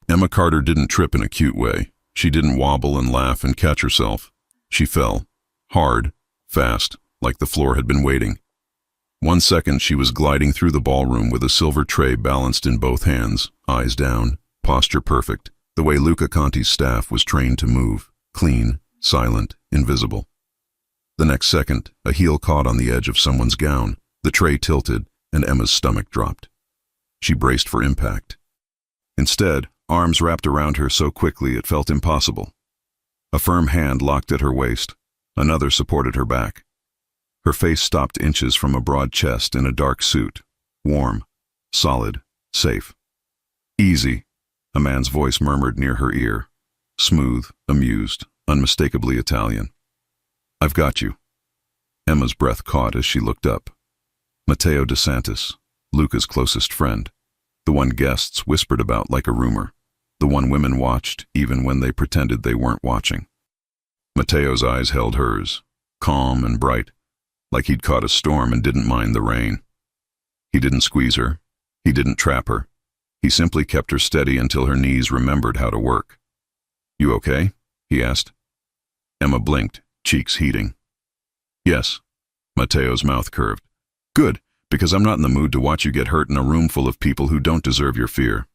Emma Carter didn't trip in a cute way. She didn't wobble and laugh and catch herself. She fell. Hard, fast, like the floor had been waiting. 1 second she was gliding through the ballroom with a silver tray balanced in both hands, eyes down, posture perfect, the way Luca Conti's staff was trained to move, clean, silent, invisible. The next second, a heel caught on the edge of someone's gown, the tray tilted, and Emma's stomach dropped. She braced for impact. Instead, arms wrapped around her so quickly it felt impossible. A firm hand locked at her waist. Another supported her back. Her face stopped inches from a broad chest in a dark suit. Warm, solid, safe. "Easy," a man's voice murmured near her ear. Smooth, amused, unmistakably Italian. "I've got you." Emma's breath caught as she looked up. Matteo DeSantis, Luca's closest friend. The one guests whispered about like a rumor. The one women watched even when they pretended they weren't watching. Matteo's eyes held hers, calm and bright, like he'd caught a storm and didn't mind the rain. He didn't squeeze her. He didn't trap her. He simply kept her steady until her knees remembered how to work. "You okay?" he asked. Emma blinked, cheeks heating. "Yes." Matteo's mouth curved. "Good, because I'm not in the mood to watch you get hurt in a room full of people who don't deserve your fear."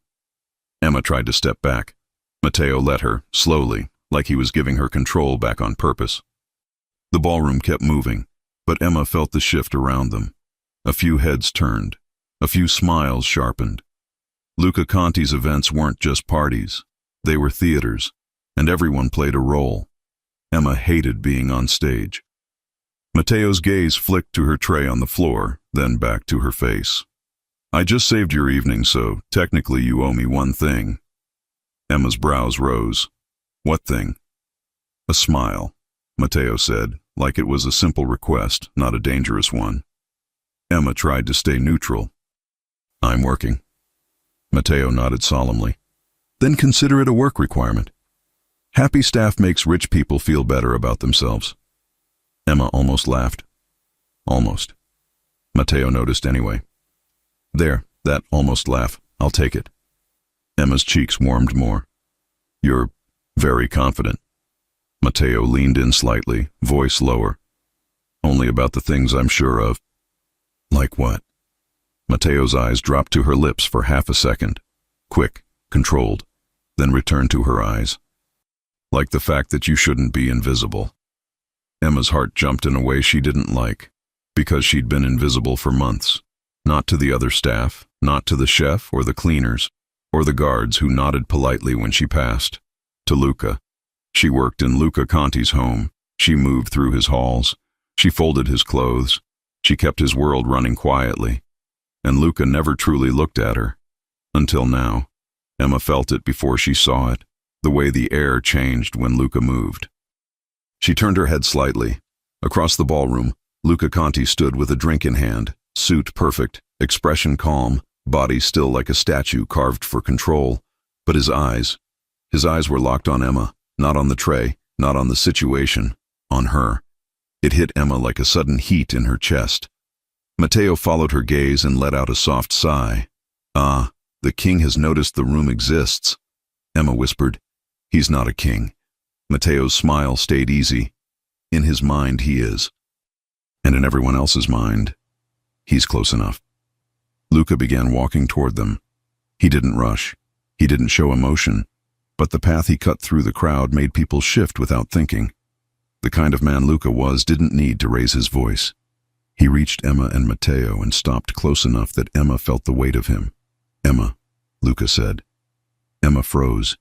Emma tried to step back. Matteo let her, slowly, like he was giving her control back on purpose. The ballroom kept moving, but Emma felt the shift around them. A few heads turned. A few smiles sharpened. Luca Conti's events weren't just parties. They were theaters, and everyone played a role. Emma hated being on stage. Matteo's gaze flicked to her tray on the floor, then back to her face. "I just saved your evening, so technically you owe me one thing." Emma's brows rose. "What thing?" "A smile," Matteo said, like it was a simple request, not a dangerous one. Emma tried to stay neutral. "I'm working." Matteo nodded solemnly. "Then consider it a work requirement. Happy staff makes rich people feel better about themselves." Emma almost laughed. Almost. Matteo noticed anyway. "There, that almost laugh. I'll take it." Emma's cheeks warmed more. "You're very confident." Matteo leaned in slightly, voice lower. "Only about the things I'm sure of." "Like what?" Matteo's eyes dropped to her lips for half a second. Quick, controlled, then returned to her eyes. "Like the fact that you shouldn't be invisible." Emma's heart jumped in a way she didn't like, because she'd been invisible for months. Not to the other staff, not to the chef or the cleaners, or the guards who nodded politely when she passed. To Luca. She worked in Luca Conti's home. She moved through his halls. She folded his clothes. She kept his world running quietly. And Luca never truly looked at her. Until now. Emma felt it before she saw it, the way the air changed when Luca moved. She turned her head slightly. Across the ballroom, Luca Conti stood with a drink in hand, suit perfect, expression calm, body still like a statue carved for control. But his eyes were locked on Emma, not on the tray, not on the situation, on her. It hit Emma like a sudden heat in her chest. Matteo followed her gaze and let out a soft sigh. "Ah, the king has noticed the room exists." Emma whispered, "He's not a king." Matteo's smile stayed easy. "In his mind he is. And in everyone else's mind, he's close enough." Luca began walking toward them. He didn't rush. He didn't show emotion. But the path he cut through the crowd made people shift without thinking. The kind of man Luca was didn't need to raise his voice. He reached Emma and Matteo and stopped close enough that Emma felt the weight of him. "Emma," Luca said. Emma froze.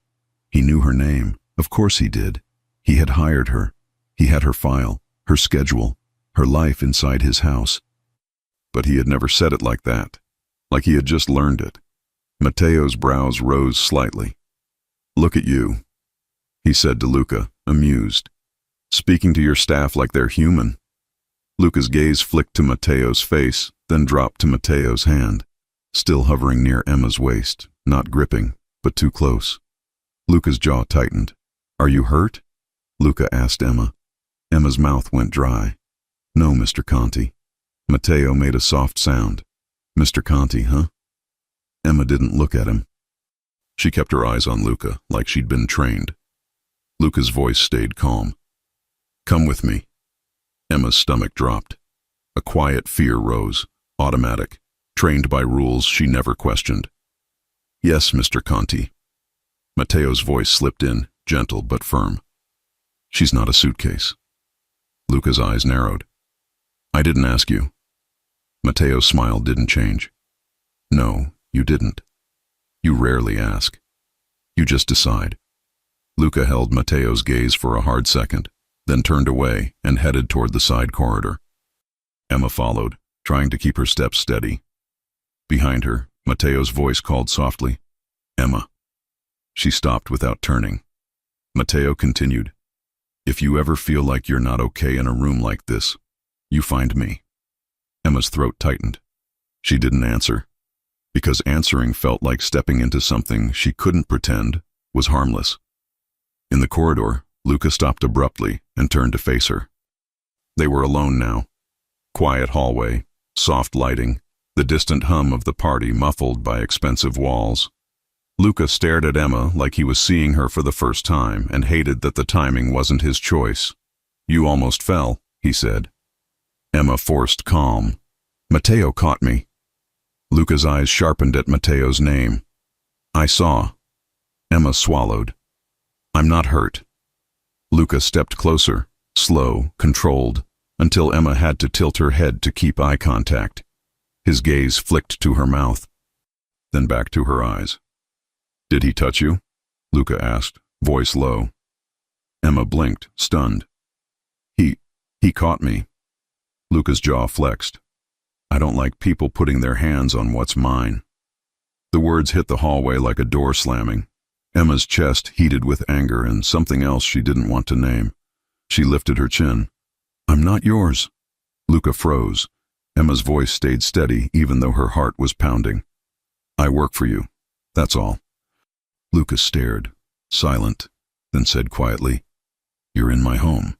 He knew her name. Of course he did. He had hired her. He had her file, her schedule, her life inside his house. But he had never said it like that, like he had just learned it. Matteo's brows rose slightly. "Look at you," he said to Luca, amused. "Speaking to your staff like they're human." Luca's gaze flicked to Matteo's face, then dropped to Matteo's hand, still hovering near Emma's waist, not gripping, but too close. Luca's jaw tightened. "Are you hurt?" Luca asked Emma. Emma's mouth went dry. "No, Mr. Conti." Matteo made a soft sound. "Mr. Conti, huh?" Emma didn't look at him. She kept her eyes on Luca, like she'd been trained. Luca's voice stayed calm. "Come with me." Emma's stomach dropped. A quiet fear rose, automatic, trained by rules she never questioned. "Yes, Mr. Conti." Matteo's voice slipped in, gentle but firm. "She's not a suitcase." Luca's eyes narrowed. "I didn't ask you." Matteo's smile didn't change. "No, you didn't. You rarely ask. You just decide." Luca held Matteo's gaze for a hard second, then turned away and headed toward the side corridor. Emma followed, trying to keep her steps steady. Behind her, Matteo's voice called softly, "Emma." She stopped without turning. Matteo continued, "If you ever feel like you're not okay in a room like this, you find me." Emma's throat tightened. She didn't answer, because answering felt like stepping into something she couldn't pretend was harmless. In the corridor, Luca stopped abruptly and turned to face her. They were alone now. Quiet hallway, soft lighting, the distant hum of the party muffled by expensive walls. Luca stared at Emma like he was seeing her for the first time and hated that the timing wasn't his choice. "You almost fell," he said. Emma forced calm. "Matteo caught me." Luca's eyes sharpened at Matteo's name. "I saw." Emma swallowed. "I'm not hurt." Luca stepped closer, slow, controlled, until Emma had to tilt her head to keep eye contact. His gaze flicked to her mouth, then back to her eyes. "Did he touch you?" Luca asked, voice low. Emma blinked, stunned. He caught me." Luca's jaw flexed. "I don't like people putting their hands on what's mine." The words hit the hallway like a door slamming. Emma's chest heated with anger and something else she didn't want to name. She lifted her chin. "I'm not yours." Luca froze. Emma's voice stayed steady even though her heart was pounding. "I work for you. That's all." Luca stared, silent, then said quietly, "You're in my home.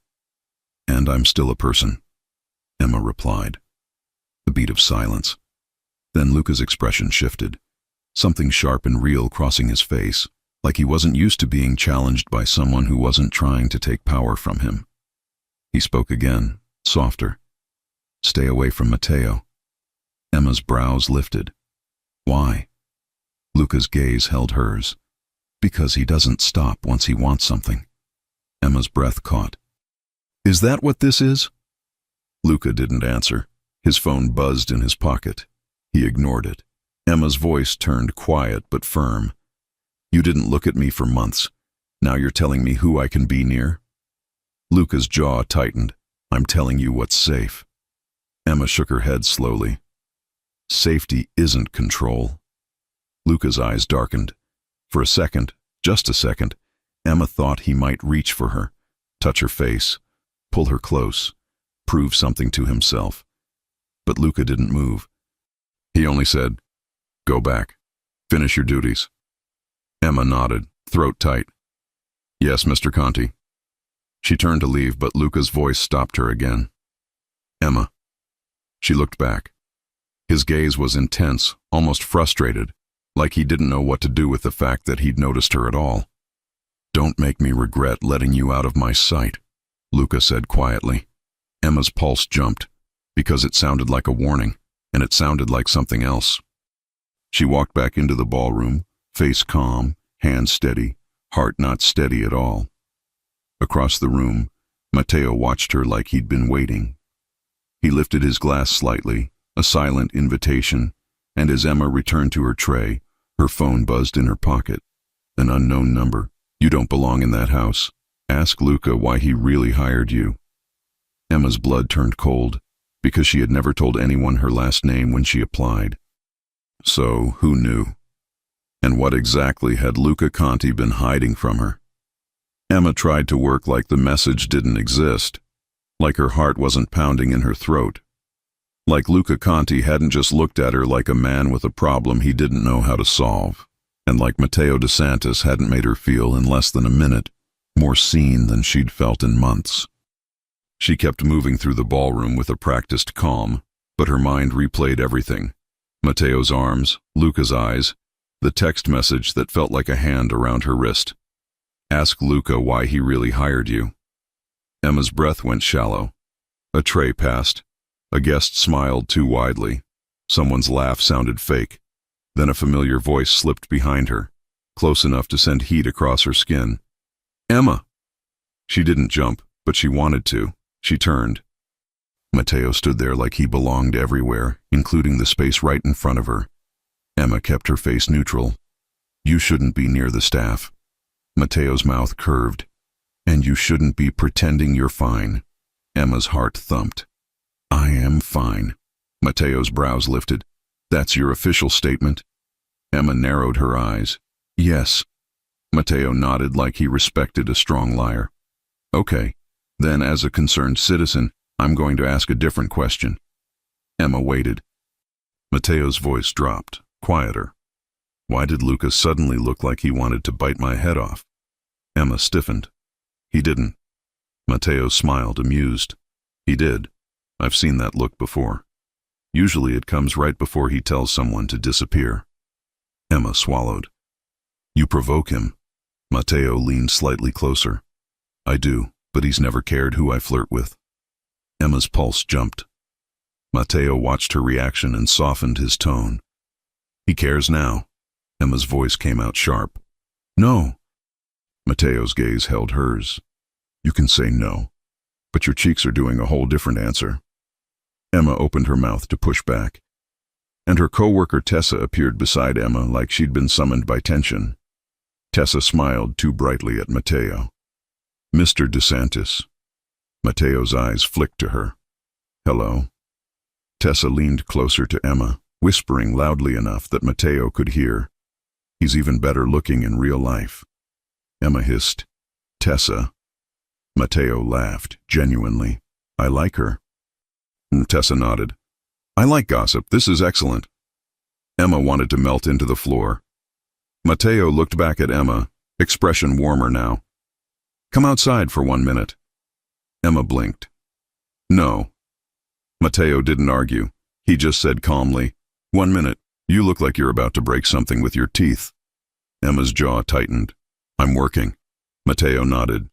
And I'm still a person." Emma replied. A beat of silence. Then Luca's expression shifted, something sharp and real crossing his face, like he wasn't used to being challenged by someone who wasn't trying to take power from him. He spoke again, softer. "Stay away from Matteo." Emma's brows lifted. "Why?" Luca's gaze held hers. "Because he doesn't stop once he wants something." Emma's breath caught. "Is that what this is?" Luca didn't answer. His phone buzzed in his pocket. He ignored it. Emma's voice turned quiet but firm. "You didn't look at me for months. Now you're telling me who I can be near?" Luca's jaw tightened. "I'm telling you what's safe." Emma shook her head slowly. "Safety isn't control." Luca's eyes darkened. For a second, just a second, Emma thought he might reach for her, touch her face, pull her close, prove something to himself. But Luca didn't move. He only said, "Go back. Finish your duties." Emma nodded, throat tight. "Yes, Mr. Conti." She turned to leave, but Luca's voice stopped her again. "Emma." She looked back. His gaze was intense, almost frustrated, like he didn't know what to do with the fact that he'd noticed her at all. "Don't make me regret letting you out of my sight," Luca said quietly. Emma's pulse jumped, because it sounded like a warning, and it sounded like something else. She walked back into the ballroom, face calm, hand steady, heart not steady at all. Across the room, Matteo watched her like he'd been waiting. He lifted his glass slightly, a silent invitation, and as Emma returned to her tray, her phone buzzed in her pocket. An unknown number. "You don't belong in that house. Ask Luca why he really hired you." Emma's blood turned cold, because she had never told anyone her last name when she applied. So, who knew? And what exactly had Luca Conti been hiding from her? Emma tried to work like the message didn't exist, like her heart wasn't pounding in her throat, like Luca Conti hadn't just looked at her like a man with a problem he didn't know how to solve, and like Matteo DeSantis hadn't made her feel, in less than a minute, more seen than she'd felt in months. She kept moving through the ballroom with a practiced calm, but her mind replayed everything. Matteo's arms, Luca's eyes, The text message that felt like a hand around her wrist. Ask Luca why he really hired you. Emma's breath went shallow. A tray passed. A guest smiled too widely. Someone's laugh sounded fake. Then a familiar voice slipped behind her, close enough to send heat across her skin. Emma! She didn't jump, but she wanted to. She turned. Matteo stood there like he belonged everywhere, including the space right in front of her. Emma kept her face neutral. You shouldn't be near the staff. Matteo's mouth curved. And you shouldn't be pretending you're fine. Emma's heart thumped. I am fine. Matteo's brows lifted. That's your official statement? Emma narrowed her eyes. Yes. Matteo nodded like he respected a strong liar. Okay. Then as a concerned citizen, I'm going to ask a different question. Emma waited. Matteo's voice dropped, quieter. Why did Luca suddenly look like he wanted to bite my head off? Emma stiffened. He didn't. Matteo smiled, amused. He did. I've seen that look before. Usually it comes right before he tells someone to disappear. Emma swallowed. You provoke him. Matteo leaned slightly closer. I do, but he's never cared who I flirt with. Emma's pulse jumped. Matteo watched her reaction and softened his tone. He cares now. Emma's voice came out sharp. No. Matteo's gaze held hers. You can say no, but your cheeks are doing a whole different answer. Emma opened her mouth to push back, and her co-worker Tessa appeared beside Emma like she'd been summoned by tension. Tessa smiled too brightly at Matteo. Mr. DeSantis. Matteo's eyes flicked to her. Hello. Tessa leaned closer to Emma, whispering loudly enough that Matteo could hear. He's even better looking in real life. Emma hissed, Tessa. Matteo laughed, genuinely. I like her. Tessa nodded. I like gossip. This is excellent. Emma wanted to melt into the floor. Matteo looked back at Emma, expression warmer now. Come outside for 1 minute. Emma blinked. No. Matteo didn't argue. He just said calmly, 1 minute. You look like you're about to break something with your teeth. Emma's jaw tightened. I'm working. Matteo nodded.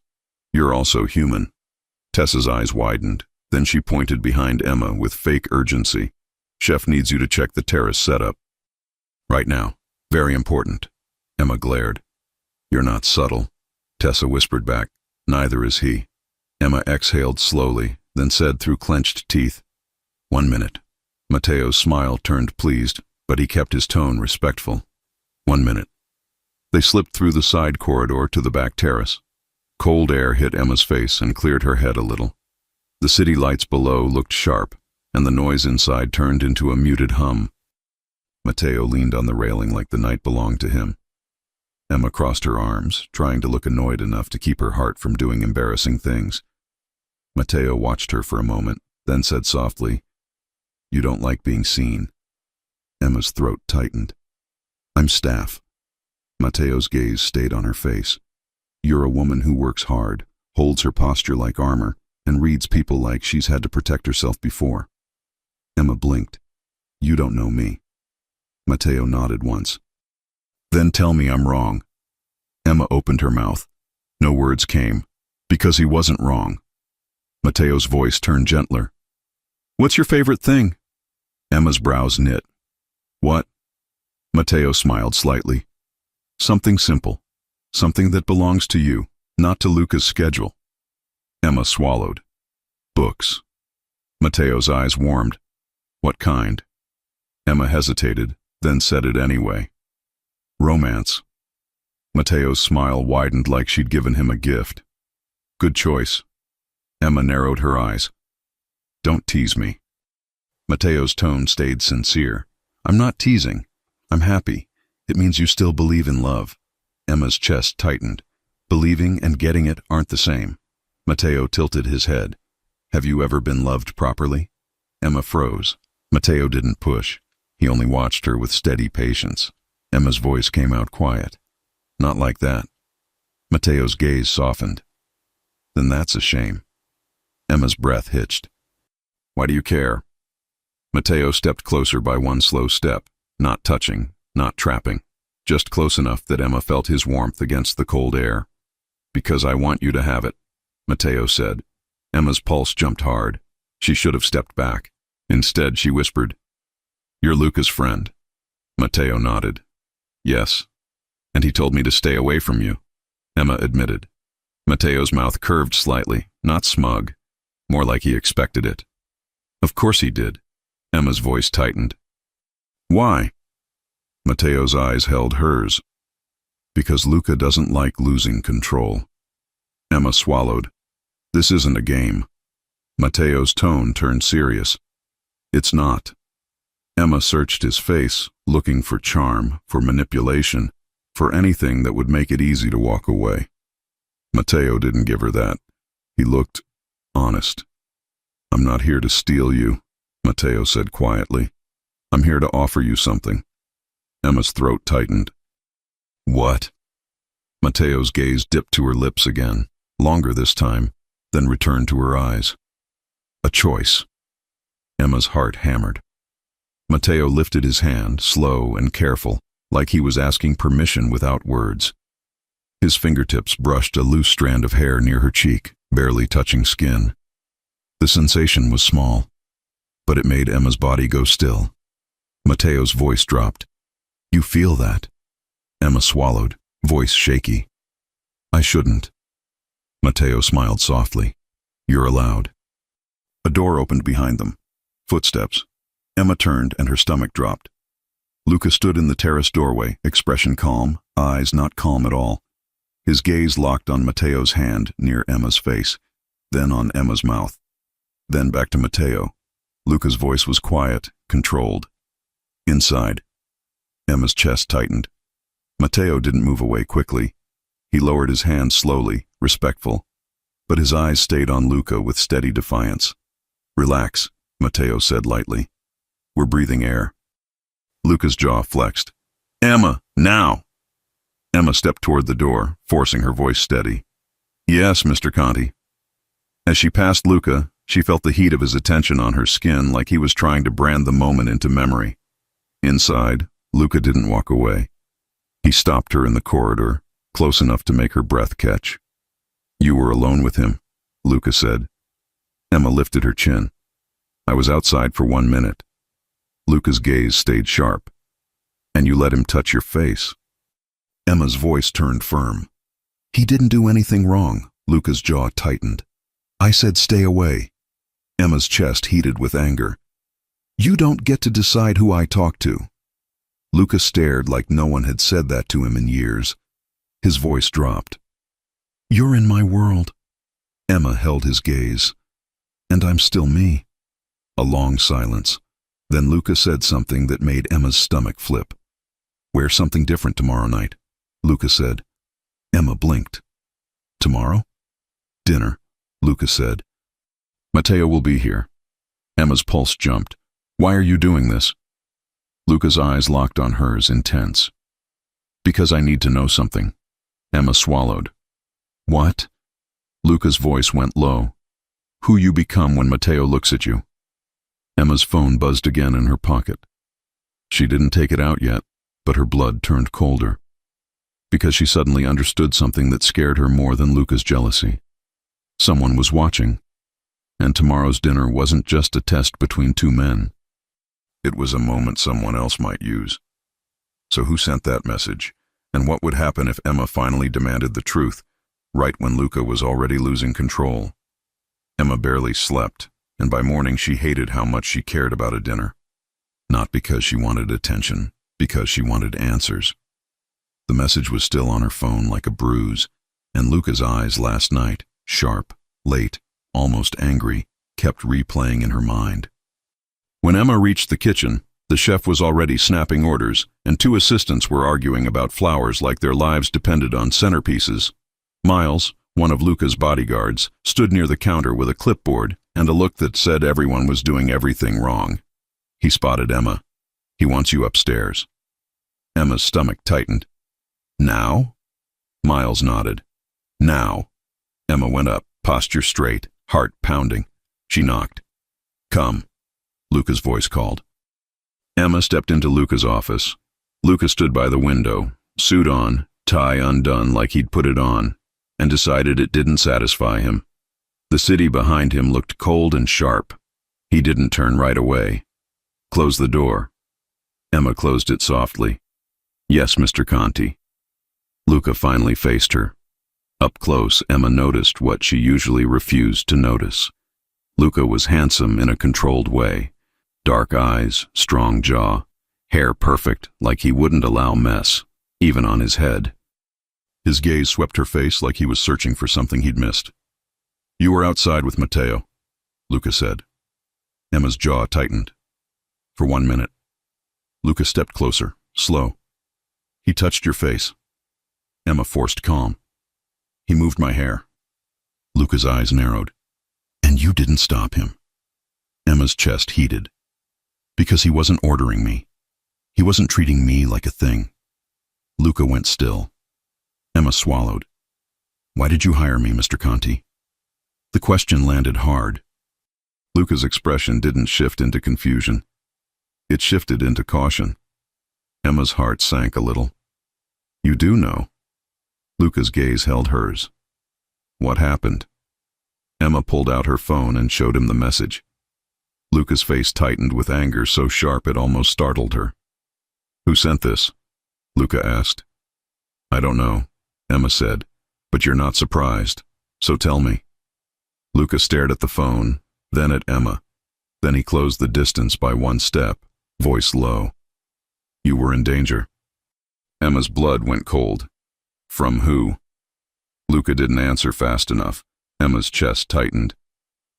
You're also human. Tessa's eyes widened. Then she pointed behind Emma with fake urgency. Chef needs you to check the terrace setup. Right now. Very important. Emma glared. You're not subtle. Tessa whispered back. Neither is he. Emma exhaled slowly, then said through clenched teeth, 1 minute. Matteo's smile turned pleased, but he kept his tone respectful. 1 minute. They slipped through the side corridor to the back terrace. Cold air hit Emma's face and cleared her head a little. The city lights below looked sharp, and the noise inside turned into a muted hum. Matteo leaned on the railing like the night belonged to him. Emma crossed her arms, trying to look annoyed enough to keep her heart from doing embarrassing things. Matteo watched her for a moment, then said softly, You don't like being seen. Emma's throat tightened. I'm staff. Matteo's gaze stayed on her face. You're a woman who works hard, holds her posture like armor, and reads people like she's had to protect herself before. Emma blinked. You don't know me. Matteo nodded once. Then tell me I'm wrong. Emma opened her mouth. No words came, because he wasn't wrong. Matteo's voice turned gentler. What's your favorite thing? Emma's brows knit. What? Matteo smiled slightly. Something simple. Something that belongs to you, not to Luca's schedule. Emma swallowed. Books. Matteo's eyes warmed. What kind? Emma hesitated, then said it anyway. Romance. Matteo's smile widened like she'd given him a gift. Good choice. Emma narrowed her eyes. Don't tease me. Matteo's tone stayed sincere. I'm not teasing. I'm happy. It means you still believe in love. Emma's chest tightened. Believing and getting it aren't the same. Matteo tilted his head. Have you ever been loved properly? Emma froze. Matteo didn't push. He only watched her with steady patience. Emma's voice came out quiet. Not like that. Matteo's gaze softened. Then that's a shame. Emma's breath hitched. Why do you care? Matteo stepped closer by one slow step, not touching, not trapping. just close enough that Emma felt his warmth against the cold air. "Because I want you to have it," Matteo said. Emma's pulse jumped hard. She should have stepped back. Instead, she whispered, "You're Luca's friend." Matteo nodded. "Yes. And he told me to stay away from you," Emma admitted. Matteo's mouth curved slightly, not smug, more like he expected it. "Of course he did." Emma's voice tightened. "Why?" Matteo's eyes held hers. "Because Luca doesn't like losing control." Emma swallowed. "This isn't a game." Matteo's tone turned serious. "It's not." Emma searched his face, looking for charm, for manipulation, for anything that would make it easy to walk away. Matteo didn't give her that. He looked honest. "I'm not here to steal you," Matteo said quietly. "I'm here to offer you something." Emma's throat tightened. "What?" Matteo's gaze dipped to her lips again, longer this time, then returned to her eyes. "A choice." Emma's heart hammered. Matteo lifted his hand, slow and careful, like he was asking permission without words. His fingertips brushed a loose strand of hair near her cheek, barely touching skin. The sensation was small, but it made Emma's body go still. Matteo's voice dropped. "You feel that?" Emma swallowed, voice shaky. "I shouldn't." Matteo smiled softly. "You're allowed." A door opened behind them. Footsteps. Emma turned and her stomach dropped. Luca stood in the terrace doorway, expression calm, eyes not calm at all. His gaze locked on Matteo's hand near Emma's face, then on Emma's mouth, then back to Matteo. Luca's voice was quiet, controlled. "Inside." Emma's chest tightened. Matteo didn't move away quickly. He lowered his hand slowly, respectful, but his eyes stayed on Luca with steady defiance. "Relax," Matteo said lightly. "We're breathing air." Luca's jaw flexed. "Emma, now!" Emma stepped toward the door, forcing her voice steady. "Yes, Mr. Conti." As she passed Luca, she felt the heat of his attention on her skin, like he was trying to brand the moment into memory. Inside, Luca didn't walk away. He stopped her in the corridor, close enough to make her breath catch. "You were alone with him," Luca said. Emma lifted her chin. "I was outside for 1 minute." Luca's gaze stayed sharp. "And you let him touch your face." Emma's voice turned firm. "He didn't do anything wrong." Luca's jaw tightened. "I said stay away." Emma's chest heated with anger. "You don't get to decide who I talk to." Luca stared like no one had said that to him in years. His voice dropped. "You're in my world." Emma held his gaze. "And I'm still me." A long silence. Then Luca said something that made Emma's stomach flip. "Wear something different tomorrow night," Luca said. Emma blinked. "Tomorrow?" "Dinner," Luca said. "Matteo will be here." Emma's pulse jumped. "Why are you doing this?" Luca's eyes locked on hers, intense. "Because I need to know something." Emma swallowed. "What?" Luca's voice went low. "Who you become when Matteo looks at you." Emma's phone buzzed again in her pocket. She didn't take it out yet, but her blood turned colder. Because she suddenly understood something that scared her more than Luca's jealousy. Someone was watching, and tomorrow's dinner wasn't just a test between two men. It was a moment someone else might use. So who sent that message, and what would happen if Emma finally demanded the truth, right when Luca was already losing control? Emma barely slept, and by morning she hated how much she cared about a dinner. Not because she wanted attention, because she wanted answers. The message was still on her phone like a bruise, and Luca's eyes last night, sharp, late, almost angry, kept replaying in her mind. When Emma reached the kitchen, the chef was already snapping orders, and two assistants were arguing about flowers like their lives depended on centerpieces. Miles, one of Luca's bodyguards, stood near the counter with a clipboard and a look that said everyone was doing everything wrong. He spotted Emma. "He wants you upstairs." Emma's stomach tightened. "Now?" Miles nodded. "Now." Emma went up, posture straight, heart pounding. She knocked. "Come," Luca's voice called. Emma stepped into Luca's office. Luca stood by the window, suit on, tie undone like he'd put it on, and decided it didn't satisfy him. The city behind him looked cold and sharp. He didn't turn right away. Close the door. Emma closed it softly. Yes, Mr. Conti. Luca finally faced her. Up close, Emma noticed what she usually refused to notice. Luca was handsome in a controlled way. Dark eyes, strong jaw, hair perfect like he wouldn't allow mess, even on his head. His gaze swept her face like he was searching for something he'd missed. You were outside with Matteo, Luca said. Emma's jaw tightened. For 1 minute. Luca stepped closer, slow. He touched your face. Emma forced calm. He moved my hair. Luca's eyes narrowed. And you didn't stop him. Emma's chest heated. Because he wasn't ordering me. He wasn't treating me like a thing. Luca went still. Emma swallowed. Why did you hire me, Mr. Conti? The question landed hard. Luca's expression didn't shift into confusion. It shifted into caution. Emma's heart sank a little. You do know. Luca's gaze held hers. What happened? Emma pulled out her phone and showed him the message. Luca's face tightened with anger so sharp it almost startled her. Who sent this? Luca asked. I don't know, Emma said, but you're not surprised, so tell me. Luca stared at the phone, then at Emma. Then he closed the distance by 1 step, voice low. You were in danger. Emma's blood went cold. From who? Luca didn't answer fast enough. Emma's chest tightened.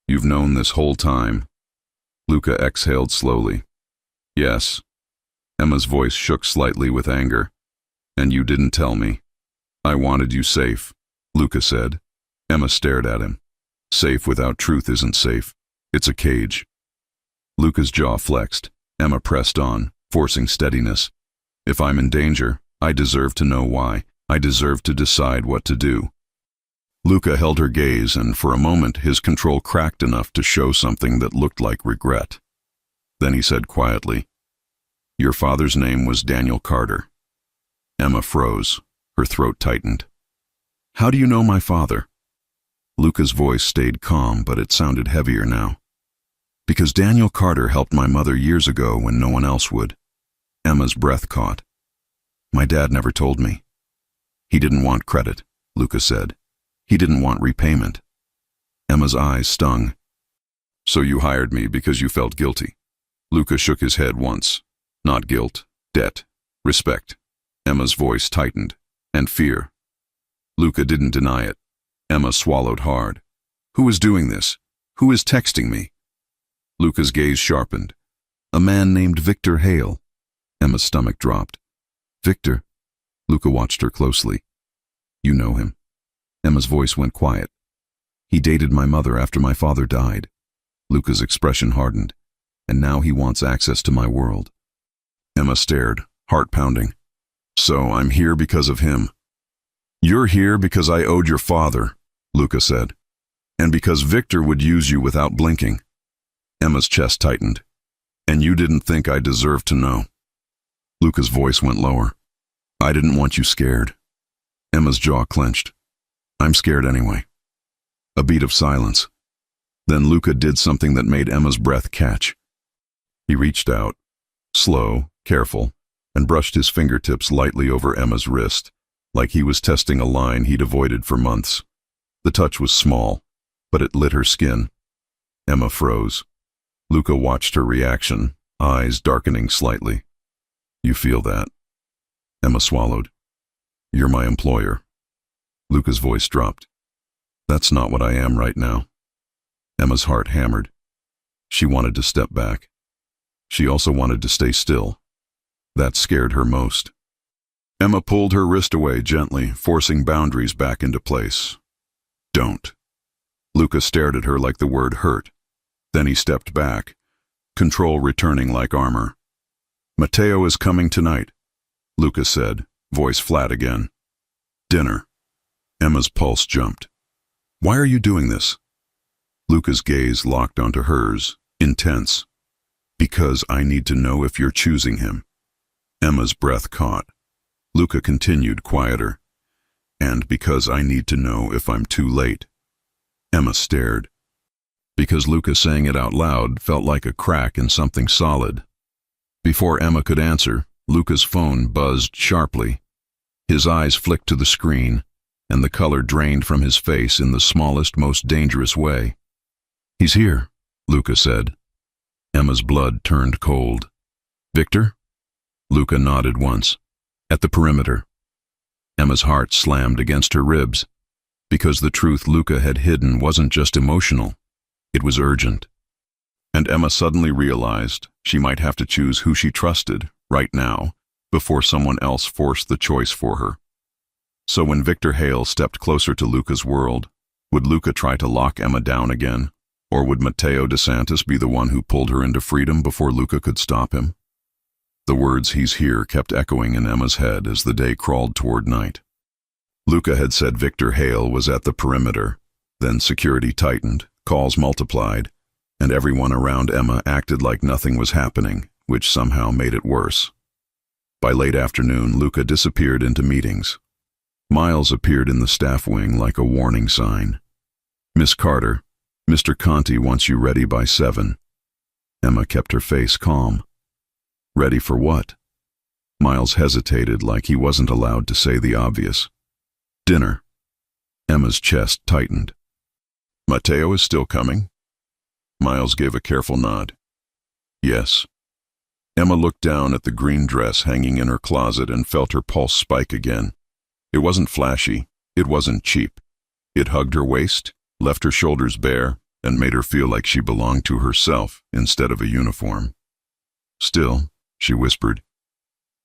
You've known this whole time. Luca exhaled slowly. Yes. Emma's voice shook slightly with anger. And you didn't tell me. I wanted you safe, Luca said. Emma stared at him. Safe without truth isn't safe. It's a cage. Luca's jaw flexed. Emma pressed on, forcing steadiness. If I'm in danger, I deserve to know why. I deserve to decide what to do. Luca held her gaze, and for a moment his control cracked enough to show something that looked like regret. Then he said quietly, Your father's name was Daniel Carter. Emma froze. Her throat tightened. How do you know my father? Luca's voice stayed calm, but it sounded heavier now. Because Daniel Carter helped my mother years ago when no one else would. Emma's breath caught. My dad never told me. He didn't want credit, Luca said. He didn't want repayment. Emma's eyes stung. So you hired me because you felt guilty. Luca shook his head once. Not guilt, debt, respect. Emma's voice tightened. And fear. Luca didn't deny it. Emma swallowed hard. Who is doing this? Who is texting me? Luca's gaze sharpened. A man named Victor Hale. Emma's stomach dropped. Victor? Luca watched her closely. You know him. Emma's voice went quiet. He dated my mother after my father died. Luca's expression hardened. And now he wants access to my world. Emma stared, heart pounding. So I'm here because of him. You're here because I owed your father, Luca said. And because Victor would use you without blinking. Emma's chest tightened. And you didn't think I deserved to know. Luca's voice went lower. I didn't want you scared. Emma's jaw clenched. I'm scared anyway. A beat of silence. Then Luca did something that made Emma's breath catch. He reached out, slow, careful, and brushed his fingertips lightly over Emma's wrist, like he was testing a line he'd avoided for months. The touch was small, but it lit her skin. Emma froze. Luca watched her reaction, eyes darkening slightly. You feel that? Emma swallowed. You're my employer. Luca's voice dropped. That's not what I am right now. Emma's heart hammered. She wanted to step back. She also wanted to stay still. That scared her most. Emma pulled her wrist away gently, forcing boundaries back into place. Don't. Luca stared at her like the word hurt. Then he stepped back, control returning like armor. Matteo is coming tonight, Luca said, voice flat again. Dinner. Emma's pulse jumped. Why are you doing this? Luca's gaze locked onto hers, intense. Because I need to know if you're choosing him. Emma's breath caught. Luca continued quieter. And because I need to know if I'm too late. Emma stared. Because Luca saying it out loud felt like a crack in something solid. Before Emma could answer, Luca's phone buzzed sharply. His eyes flicked to the screen, and the color drained from his face in the smallest, most dangerous way. "He's here," Luca said. Emma's blood turned cold. "Victor?" Luca nodded once. "At the perimeter." Emma's heart slammed against her ribs, because the truth Luca had hidden wasn't just emotional, it was urgent. And Emma suddenly realized she might have to choose who she trusted, right now, before someone else forced the choice for her. So when Victor Hale stepped closer to Luca's world, would Luca try to lock Emma down again, or would Matteo DeSantis be the one who pulled her into freedom before Luca could stop him? The words "he's here" kept echoing in Emma's head as the day crawled toward night. Luca had said Victor Hale was at the perimeter, then security tightened, calls multiplied, and everyone around Emma acted like nothing was happening, which somehow made it worse. By late afternoon, Luca disappeared into meetings. Miles appeared in the staff wing like a warning sign. "Miss Carter, Mr. Conti wants you ready by 7. Emma kept her face calm. "Ready for what?" Miles hesitated like he wasn't allowed to say the obvious. "Dinner." Emma's chest tightened. "Matteo is still coming?" Miles gave a careful nod. "Yes." Emma looked down at the green dress hanging in her closet and felt her pulse spike again. It wasn't flashy, it wasn't cheap. It hugged her waist, left her shoulders bare, and made her feel like she belonged to herself instead of a uniform. "Still," she whispered,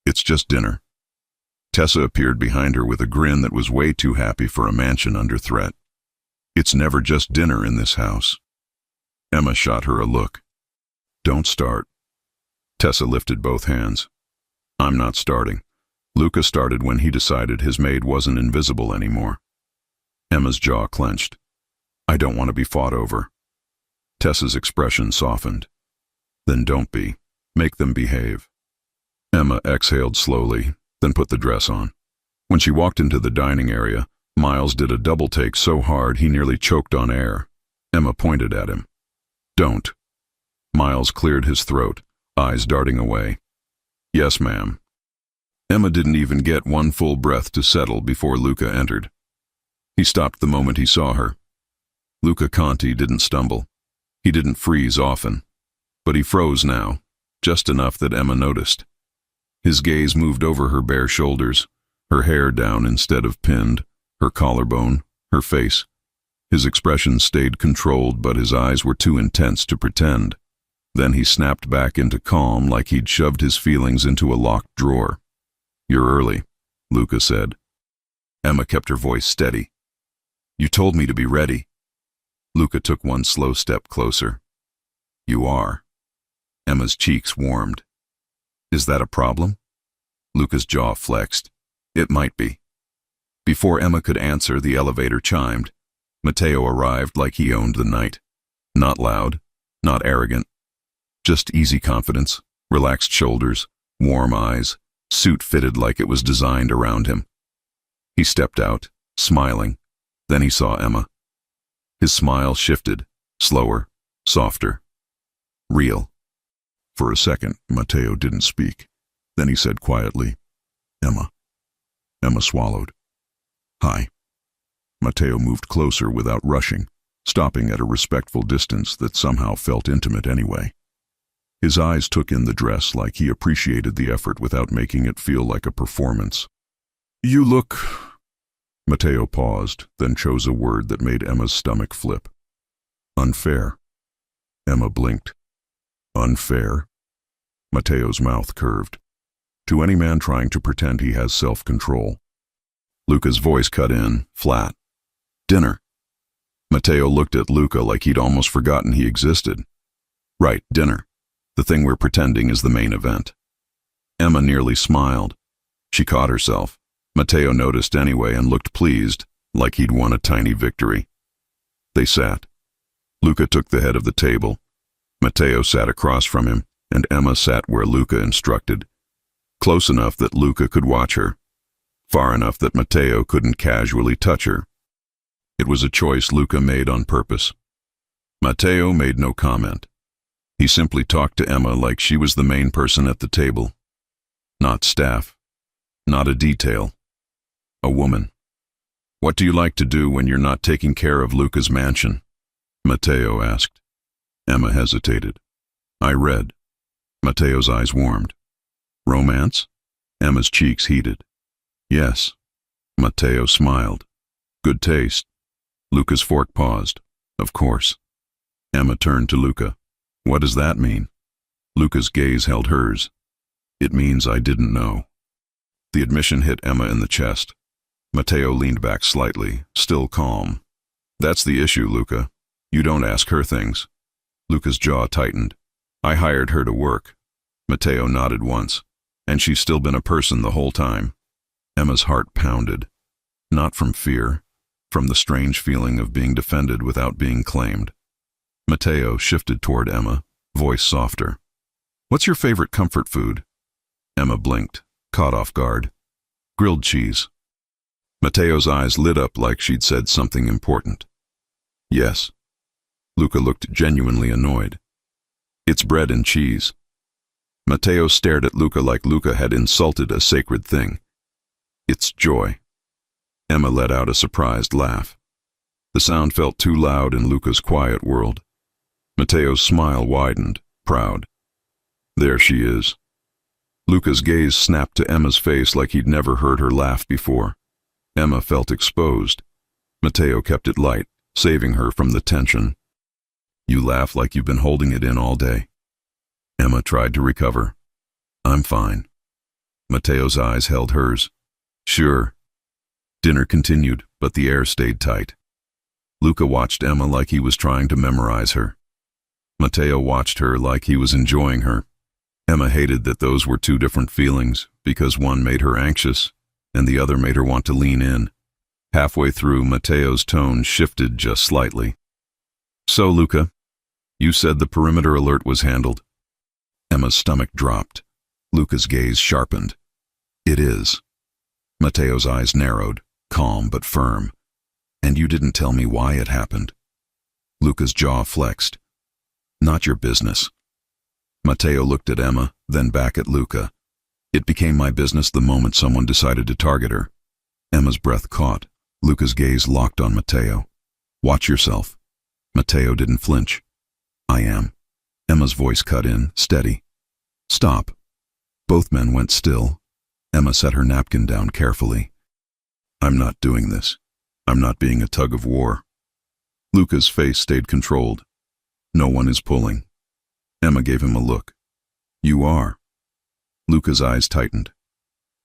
"it's just dinner." Tessa appeared behind her with a grin that was way too happy for a mansion under threat. "It's never just dinner in this house." Emma shot her a look. "Don't start." Tessa lifted both hands. "I'm not starting." Luca started when he decided his maid wasn't invisible anymore. Emma's jaw clenched. "I don't want to be fought over." Tessa's expression softened. "Then don't be. Make them behave." Emma exhaled slowly, then put the dress on. When she walked into the dining area, Miles did a double take so hard he nearly choked on air. Emma pointed at him. "Don't." Miles cleared his throat, eyes darting away. "Yes, ma'am." Emma didn't even get one full breath to settle before Luca entered. He stopped the moment he saw her. Luca Conti didn't stumble. He didn't freeze often. But he froze now, just enough that Emma noticed. His gaze moved over her bare shoulders, her hair down instead of pinned, her collarbone, her face. His expression stayed controlled, but his eyes were too intense to pretend. Then he snapped back into calm like he'd shoved his feelings into a locked drawer. "You're early," Luca said. Emma kept her voice steady. "You told me to be ready." Luca took one slow step closer. "You are." Emma's cheeks warmed. "Is that a problem?" Luca's jaw flexed. "It might be." Before Emma could answer, the elevator chimed. Matteo arrived like he owned the night. Not loud, not arrogant. Just easy confidence, relaxed shoulders, warm eyes, suit fitted like it was designed around him. He stepped out, smiling. Then he saw Emma. His smile shifted, slower, softer. Real. For a second, Matteo didn't speak. Then he said quietly, "Emma." Emma swallowed. "Hi." Matteo moved closer without rushing, stopping at a respectful distance that somehow felt intimate anyway. His eyes took in the dress like he appreciated the effort without making it feel like a performance. "You look—" Matteo paused, then chose a word that made Emma's stomach flip. "Unfair." Emma blinked. "Unfair?" Matteo's mouth curved. To any man trying to pretend he has self-control. Luca's voice cut in, flat. "Dinner." Matteo looked at Luca like he'd almost forgotten he existed. "Right, dinner. The thing we're pretending is the main event." Emma nearly smiled. She caught herself. Matteo noticed anyway and looked pleased, like he'd won a tiny victory. They sat. Luca took the head of the table. Matteo sat across from him, and Emma sat where Luca instructed. Close enough that Luca could watch her, far enough that Matteo couldn't casually touch her. It was a choice Luca made on purpose. Matteo made no comment. He simply talked to Emma like she was the main person at the table. Not staff. Not a detail. A woman. "What do you like to do when you're not taking care of Luca's mansion?" Matteo asked. Emma hesitated. "I read." Matteo's eyes warmed. "Romance?" Emma's cheeks heated. "Yes." Matteo smiled. "Good taste." Luca's fork paused. "Of course." Emma turned to Luca. "What does that mean?" Luca's gaze held hers. "It means I didn't know." The admission hit Emma in the chest. Matteo leaned back slightly, still calm. "That's the issue, Luca. You don't ask her things." Luca's jaw tightened. "I hired her to work." Matteo nodded once. "And she's still been a person the whole time." Emma's heart pounded. Not from fear, from the strange feeling of being defended without being claimed. Matteo shifted toward Emma, voice softer. "What's your favorite comfort food?" Emma blinked, caught off guard. "Grilled cheese." Matteo's eyes lit up like she'd said something important. "Yes." Luca looked genuinely annoyed. "It's bread and cheese." Matteo stared at Luca like Luca had insulted a sacred thing. "It's joy." Emma let out a surprised laugh. The sound felt too loud in Luca's quiet world. Matteo's smile widened, proud. "There she is." Luca's gaze snapped to Emma's face like he'd never heard her laugh before. Emma felt exposed. Matteo kept it light, saving her from the tension. "You laugh like you've been holding it in all day." Emma tried to recover. "I'm fine." Matteo's eyes held hers. "Sure." Dinner continued, but the air stayed tight. Luca watched Emma like he was trying to memorize her. Matteo watched her like he was enjoying her. Emma hated that those were two different feelings, because one made her anxious, and the other made her want to lean in. Halfway through, Matteo's tone shifted just slightly. "So, Luca, you said the perimeter alert was handled." Emma's stomach dropped. Luca's gaze sharpened. "It is." Matteo's eyes narrowed, calm but firm. "And you didn't tell me why it happened." Luca's jaw flexed. "Not your business." Matteo looked at Emma, then back at Luca. "It became my business the moment someone decided to target her." Emma's breath caught. Luca's gaze locked on Matteo. "Watch yourself." Matteo didn't flinch. "I am." Emma's voice cut in, steady. "Stop." Both men went still. Emma set her napkin down carefully. "I'm not doing this. I'm not being a tug of war." Luca's face stayed controlled. "No one is pulling." Emma gave him a look. "You are." Luca's eyes tightened.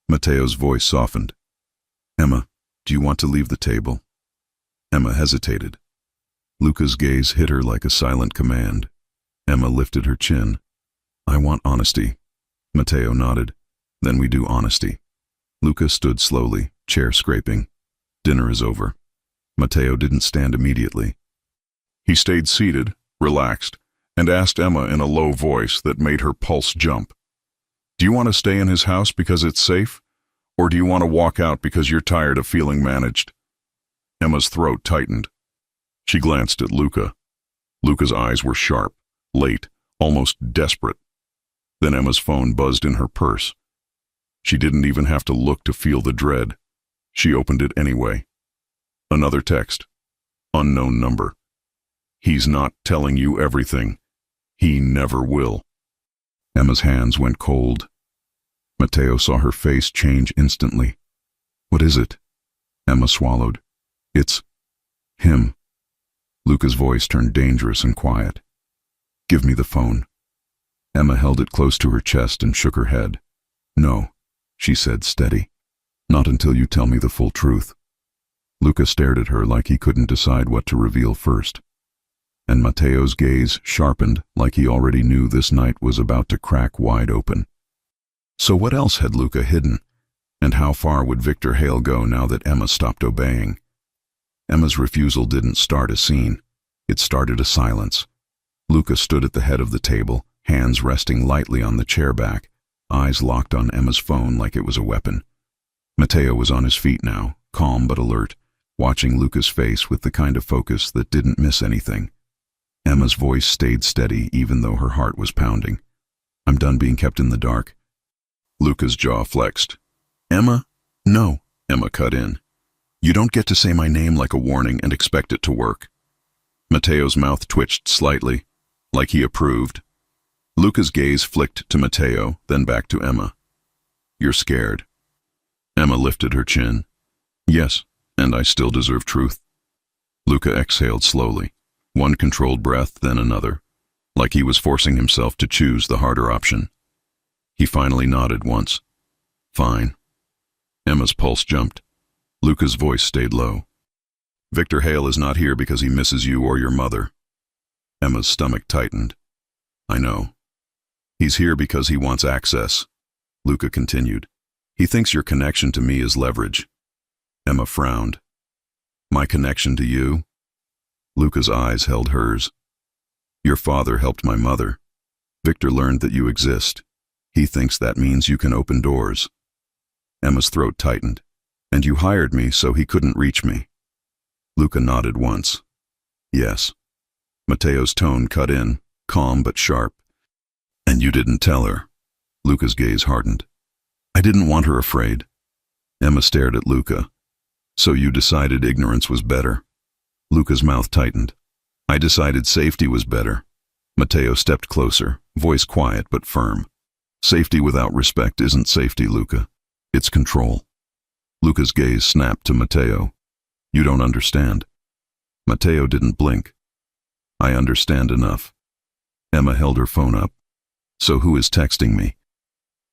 Matteo's voice softened. "Emma, do you want to leave the table?" Emma hesitated. Luca's gaze hit her like a silent command. Emma lifted her chin. "I want honesty." Matteo nodded. "Then we do honesty." Luca stood slowly, chair scraping. "Dinner is over." Matteo didn't stand immediately. He stayed seated, relaxed, and asked Emma in a low voice that made her pulse jump. "Do you want to stay in his house because it's safe? Or do you want to walk out because you're tired of feeling managed?" Emma's throat tightened. She glanced at Luca. Luca's eyes were sharp, late, almost desperate. Then Emma's phone buzzed in her purse. She didn't even have to look to feel the dread. She opened it anyway. Another text. Unknown number. "He's not telling you everything. He never will." Emma's hands went cold. Matteo saw her face change instantly. "What is it?" Emma swallowed. "It's him." Luca's voice turned dangerous and quiet. "Give me the phone." Emma held it close to her chest and shook her head. "No," she said, steady. "Not until you tell me the full truth." Luca stared at her like he couldn't decide what to reveal first. And Matteo's gaze sharpened like he already knew this night was about to crack wide open. So what else had Luca hidden? And how far would Victor Hale go now that Emma stopped obeying? Emma's refusal didn't start a scene. It started a silence. Luca stood at the head of the table, hands resting lightly on the chair back. eyes locked on Emma's phone like it was a weapon. Matteo was on his feet now, calm but alert, watching Luca's face with the kind of focus that didn't miss anything. Emma's voice stayed steady even though her heart was pounding. "I'm done being kept in the dark." Luca's jaw flexed. "Emma? No," Emma cut in. "You don't get to say my name like a warning and expect it to work." Matteo's mouth twitched slightly, like he approved. Luca's gaze flicked to Matteo, then back to Emma. "You're scared." Emma lifted her chin. "Yes, and I still deserve truth." Luca exhaled slowly, one controlled breath, then another, like he was forcing himself to choose the harder option. He finally nodded once. "Fine." Emma's pulse jumped. Luca's voice stayed low. "Victor Hale is not here because he misses you or your mother." Emma's stomach tightened. "I know. He's here because he wants access," Luca continued. "He thinks your connection to me is leverage." Emma frowned. "My connection to you?" Luca's eyes held hers. "Your father helped my mother. Victor learned that you exist. He thinks that means you can open doors." Emma's throat tightened. "And you hired me so he couldn't reach me." Luca nodded once. "Yes." Matteo's tone cut in, calm but sharp. "And you didn't tell her." Luca's gaze hardened. "I didn't want her afraid." Emma stared at Luca. "So you decided ignorance was better?" Luca's mouth tightened. "I decided safety was better." Matteo stepped closer, voice quiet but firm. "Safety without respect isn't safety, Luca. It's control." Luca's gaze snapped to Matteo. "You don't understand." Matteo didn't blink. "I understand enough." Emma held her phone up. "So who is texting me?"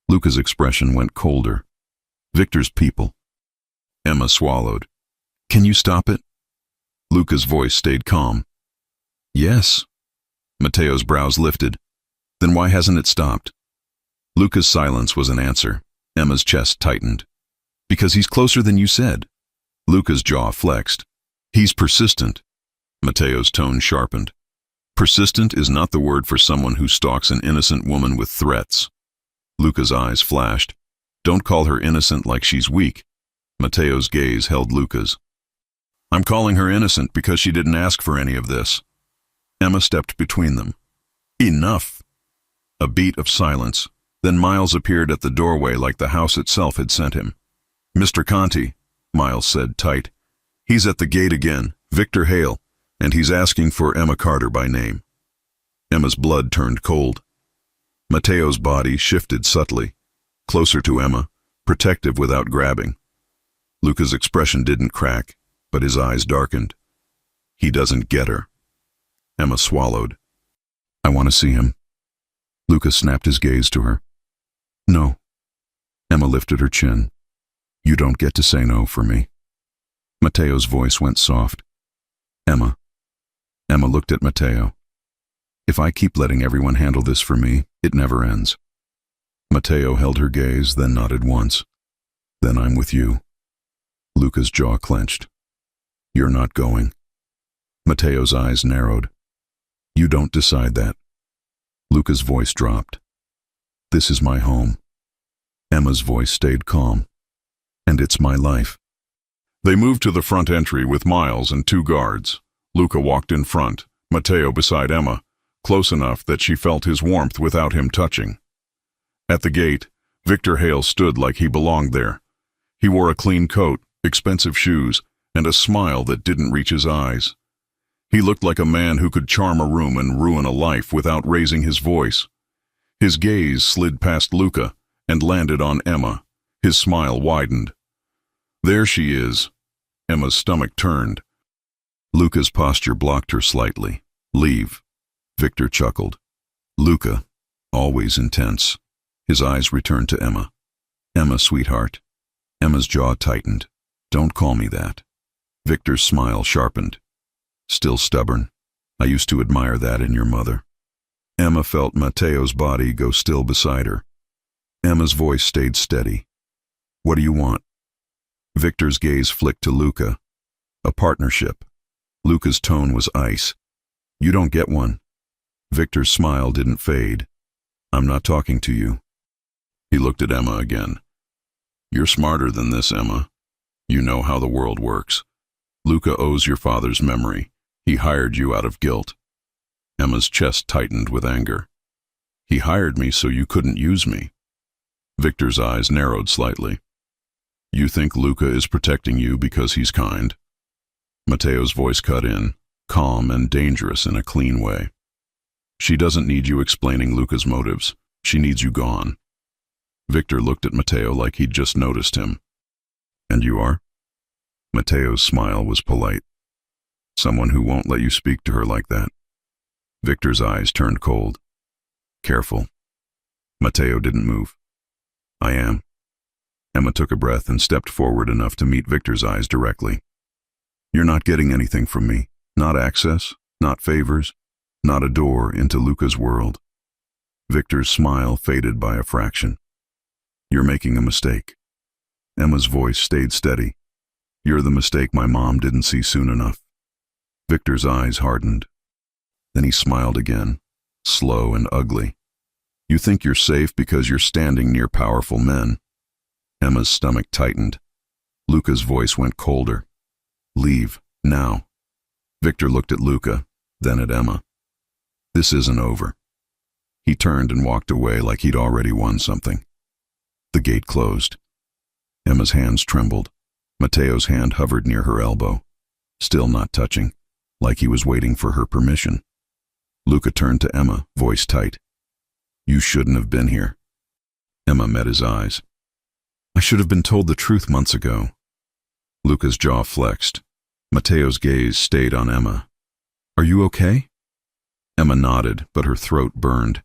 Luca's expression went colder. "Victor's people." Emma swallowed. "Can you stop it?" Luca's voice stayed calm. "Yes." Matteo's brows lifted. "Then why hasn't it stopped?" Luca's silence was an answer. Emma's chest tightened. "Because he's closer than you said." Luca's jaw flexed. "He's persistent." Matteo's tone sharpened. "Persistent is not the word for someone who stalks an innocent woman with threats." Luca's eyes flashed. "Don't call her innocent like she's weak." Matteo's gaze held Luca's. "I'm calling her innocent because she didn't ask for any of this." Emma stepped between them. "Enough." A beat of silence. Then Miles appeared at the doorway like the house itself had sent him. "Mr. Conti," Miles said tight. "He's at the gate again, Victor Hale, and he's asking for Emma Carter by name." Emma's blood turned cold. Matteo's body shifted subtly, closer to Emma, protective without grabbing. Luca's expression didn't crack, but his eyes darkened. "He doesn't get her." Emma swallowed. "I want to see him." Luca snapped his gaze to her. "No." Emma lifted her chin. "You don't get to say no for me." Matteo's voice went soft. "Emma." Emma looked at Matteo. "If I keep letting everyone handle this for me, it never ends." Matteo held her gaze, then nodded once. "Then I'm with you." Luca's jaw clenched. "You're not going." Matteo's eyes narrowed. "You don't decide that." Luca's voice dropped. "This is my home." Emma's voice stayed calm. "And it's my life." They moved to the front entry with Miles and 2 guards. Luca walked in front, Matteo beside Emma, close enough that she felt his warmth without him touching. At the gate, Victor Hale stood like he belonged there. He wore a clean coat, expensive shoes, and a smile that didn't reach his eyes. He looked like a man who could charm a room and ruin a life without raising his voice. His gaze slid past Luca and landed on Emma. His smile widened. "There she is." Emma's stomach turned. Luca's posture blocked her slightly. "Leave." Victor chuckled. Luca, always intense. His eyes returned to Emma. "Emma, sweetheart." Emma's jaw tightened. "Don't call me that." Victor's smile sharpened. "Still stubborn. I used to admire that in your mother." Emma felt Matteo's body go still beside her. Emma's voice stayed steady. "What do you want?" Victor's gaze flicked to Luca. "A partnership." Luca's tone was ice. "You don't get one." Victor's smile didn't fade. "I'm not talking to you." He looked at Emma again. You're smarter than this, Emma. You know how the world works. Luca owes your father's memory. He hired you out of guilt. Emma's chest tightened with anger. He hired me so you couldn't use me. Victor's eyes narrowed slightly. You think Luca is protecting you because he's kind? Matteo's voice cut in, calm and dangerous in a clean way. She doesn't need you explaining Luca's motives. She needs you gone. Victor looked at Matteo like he'd just noticed him. And you are? Matteo's smile was polite. Someone who won't let you speak to her like that. Victor's eyes turned cold. Careful. Matteo didn't move. I am. Emma took a breath and stepped forward enough to meet Victor's eyes directly. You're not getting anything from me. Not access, not favors, not a door into Luca's world. Victor's smile faded by a fraction. You're making a mistake. Emma's voice stayed steady. You're the mistake my mom didn't see soon enough. Victor's eyes hardened. Then he smiled again, slow and ugly. You think you're safe because you're standing near powerful men. Emma's stomach tightened. Luca's voice went colder. Leave, now. Victor looked at Luca, then at Emma. This isn't over. He turned and walked away like he'd already won something. The gate closed. Emma's hands trembled. Matteo's hand hovered near her elbow, still not touching, like he was waiting for her permission. Luca turned to Emma, voice tight. You shouldn't have been here. Emma met his eyes. I should have been told the truth months ago. Luca's jaw flexed. Matteo's gaze stayed on Emma. Are you okay? Emma nodded, but her throat burned.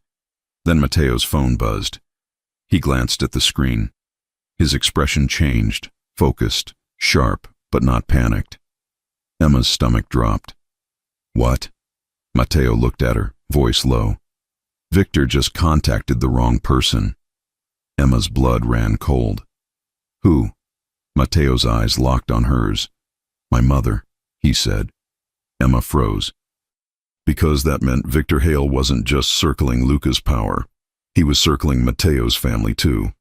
Then Matteo's phone buzzed. He glanced at the screen. His expression changed, focused, sharp, but not panicked. Emma's stomach dropped. What? Matteo looked at her, voice low. Victor just contacted the wrong person. Emma's blood ran cold. Who? Matteo's eyes locked on hers. My mother, he said. Emma froze. Because that meant Victor Hale wasn't just circling Luca's power. He was circling Matteo's family too.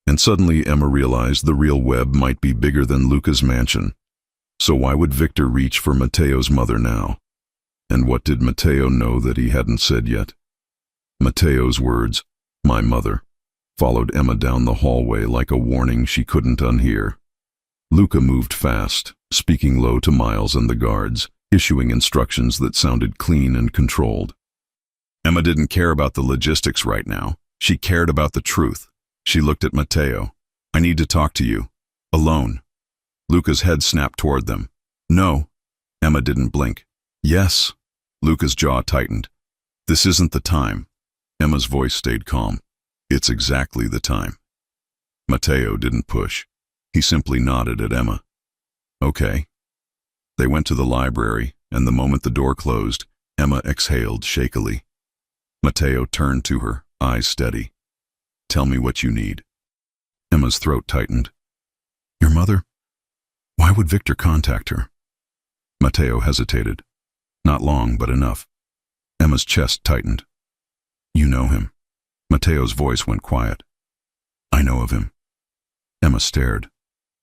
And suddenly Emma realized the real web might be bigger than Luca's mansion. So why would Victor reach for Matteo's mother now? And what did Matteo know that he hadn't said yet? Matteo's words, my mother, followed Emma down the hallway like a warning she couldn't unhear. Luca moved fast, speaking low to Miles and the guards, issuing instructions that sounded clean and controlled. Emma didn't care about the logistics right now. She cared about the truth. She looked at Matteo. I need to talk to you. Alone. Luca's head snapped toward them. No. Emma didn't blink. Yes. Luca's jaw tightened. This isn't the time. Emma's voice stayed calm. It's exactly the time. Matteo didn't push. He simply nodded at Emma. Okay. They went to the library, and the moment the door closed, Emma exhaled shakily. Matteo turned to her, eyes steady. Tell me what you need. Emma's throat tightened. Your mother? Why would Victor contact her? Matteo hesitated. Not long, but enough. Emma's chest tightened. You know him. Matteo's voice went quiet. I know of him. Emma stared.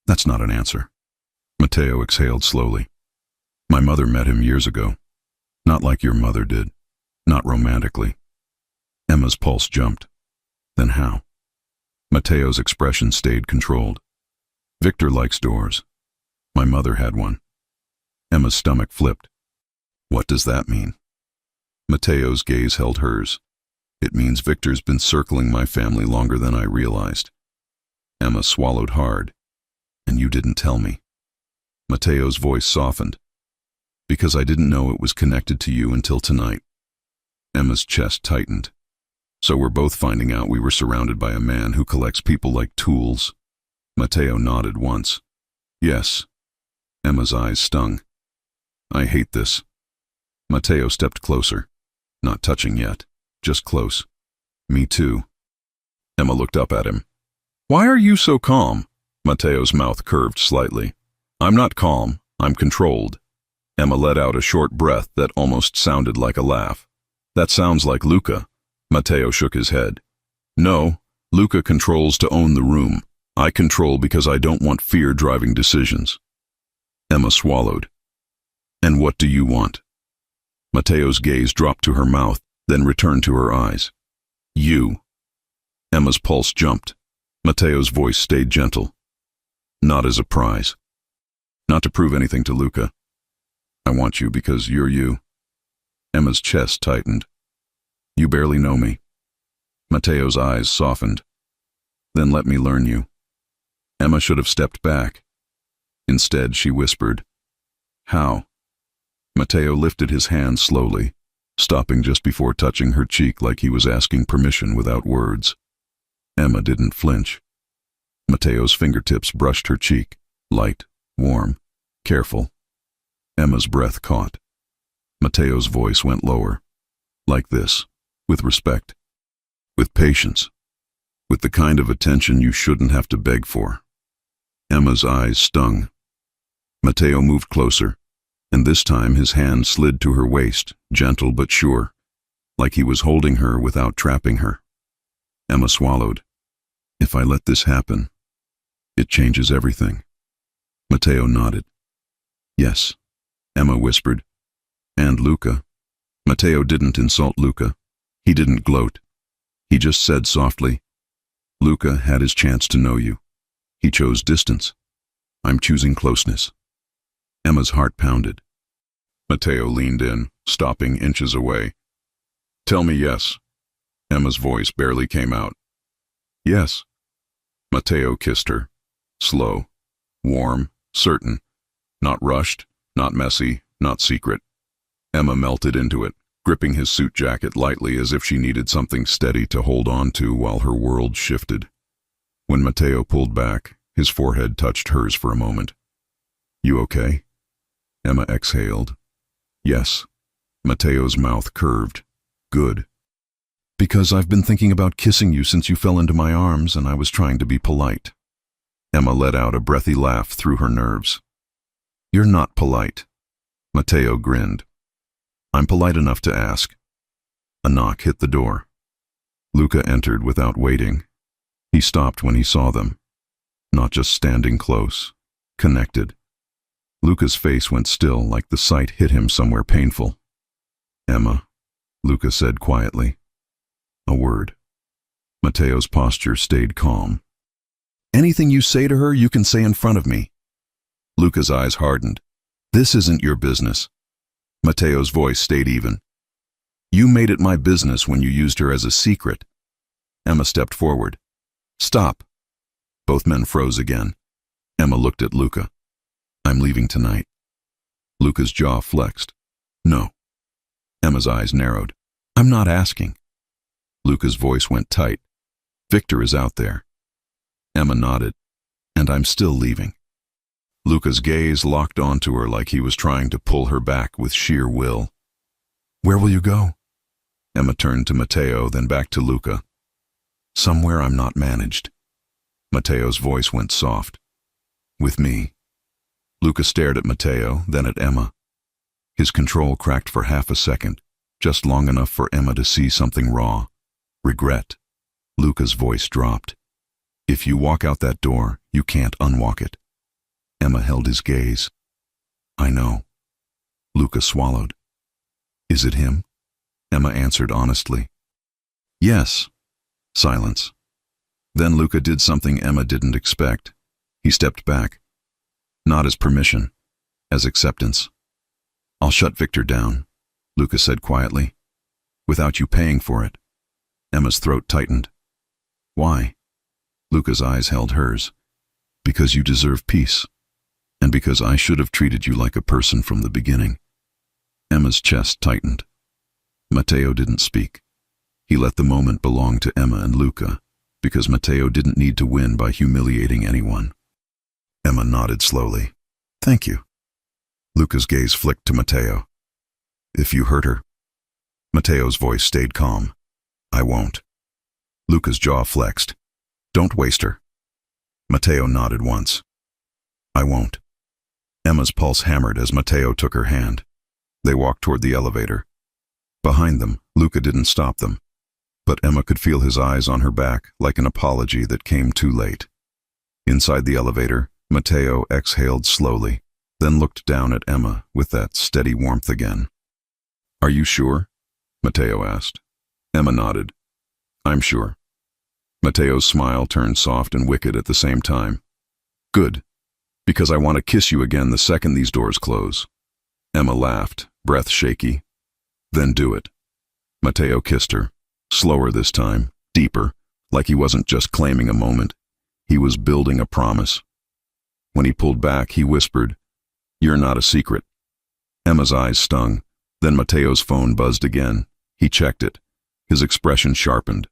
That's not an answer. Matteo exhaled slowly. My mother met him years ago. Not like your mother did. Not romantically. Emma's pulse jumped. Then how? Matteo's expression stayed controlled. Victor likes doors. My mother had one. Emma's stomach flipped. What does that mean? Matteo's gaze held hers. It means Victor's been circling my family longer than I realized. Emma swallowed hard. And you didn't tell me. Matteo's voice softened. Because I didn't know it was connected to you until tonight. Emma's chest tightened. So we're both finding out we were surrounded by a man who collects people like tools. Matteo nodded once. Yes. Emma's eyes stung. I hate this. Matteo stepped closer. Not touching yet. Just close. Me too. Emma looked up at him. Why are you so calm? Matteo's mouth curved slightly. I'm not calm. I'm controlled. Emma let out a short breath that almost sounded like a laugh. That sounds like Luca. Matteo shook his head. No, Luca controls to own the room. I control because I don't want fear driving decisions. Emma swallowed. And what do you want? Matteo's gaze dropped to her mouth, then returned to her eyes. You. Emma's pulse jumped. Matteo's voice stayed gentle. Not as a prize. Not to prove anything to Luca. I want you because you're you. Emma's chest tightened. You barely know me. Matteo's eyes softened. Then let me learn you. Emma should have stepped back. Instead, she whispered, How? Matteo lifted his hand slowly, stopping just before touching her cheek like he was asking permission without words. Emma didn't flinch. Matteo's fingertips brushed her cheek, light, warm, careful. Emma's breath caught. Matteo's voice went lower. Like this, with respect, with patience, with the kind of attention you shouldn't have to beg for. Emma's eyes stung. Matteo moved closer, and this time his hand slid to her waist, gentle but sure, like he was holding her without trapping her. Emma swallowed. If I let this happen, it changes everything. Matteo nodded. Yes, Emma whispered. And Luca. Matteo didn't insult Luca. He didn't gloat. He just said softly, Luca had his chance to know you. He chose distance. I'm choosing closeness. Emma's heart pounded. Matteo leaned in, stopping inches away. Tell me yes. Emma's voice barely came out. Yes. Matteo kissed her. Slow, warm, certain. Not rushed, not messy, not secret. Emma melted into it, gripping his suit jacket lightly as if she needed something steady to hold on to while her world shifted. When Matteo pulled back, his forehead touched hers for a moment. You okay? Emma exhaled. Yes. Matteo's mouth curved. Good. Because I've been thinking about kissing you since you fell into my arms and I was trying to be polite. Emma let out a breathy laugh through her nerves. You're not polite. Matteo grinned. I'm polite enough to ask. A knock hit the door. Luca entered without waiting. He stopped when he saw them. Not just standing close, connected. Luca's face went still like the sight hit him somewhere painful. Emma, Luca said quietly. A word. Matteo's posture stayed calm. Anything you say to her, you can say in front of me. Luca's eyes hardened. This isn't your business. Matteo's voice stayed even. You made it my business when you used her as a secret. Emma stepped forward. Stop. Both men froze again. Emma looked at Luca. I'm leaving tonight. Luca's jaw flexed. No. Emma's eyes narrowed. I'm not asking. Luca's voice went tight. Victor is out there. Emma nodded. And I'm still leaving. Luca's gaze locked onto her like he was trying to pull her back with sheer will. Where will you go? Emma turned to Matteo, then back to Luca. Somewhere I'm not managed. Matteo's voice went soft. With me. Luca stared at Matteo, then at Emma. His control cracked for half a second, just long enough for Emma to see something raw. Regret. Luca's voice dropped. If you walk out that door, you can't unwalk it. Emma held his gaze. I know. Luca swallowed. Is it him? Emma answered honestly. Yes. Silence. Then Luca did something Emma didn't expect. He stepped back. Not as permission, as acceptance. I'll shut Victor down, Luca said quietly, without you paying for it. Emma's throat tightened. Why? Luca's eyes held hers. Because you deserve peace, and because I should have treated you like a person from the beginning. Emma's chest tightened. Matteo didn't speak. He let the moment belong to Emma and Luca, because Matteo didn't need to win by humiliating anyone. Emma nodded slowly. Thank you. Luca's gaze flicked to Matteo. If you hurt her. Matteo's voice stayed calm. I won't. Luca's jaw flexed. Don't waste her. Matteo nodded once. I won't. Emma's pulse hammered as Matteo took her hand. They walked toward the elevator. Behind them, Luca didn't stop them. But Emma could feel his eyes on her back, like an apology that came too late. Inside the elevator, Matteo exhaled slowly, then looked down at Emma with that steady warmth again. "Are you sure?" Matteo asked. Emma nodded. "I'm sure." Matteo's smile turned soft and wicked at the same time. "Good, because I want to kiss you again the second these doors close." Emma laughed, breath shaky. "Then do it." Matteo kissed her, slower this time, deeper, like he wasn't just claiming a moment. He was building a promise. When he pulled back, he whispered, "You're not a secret." Emma's eyes stung. Then Matteo's phone buzzed again. He checked it. His expression sharpened.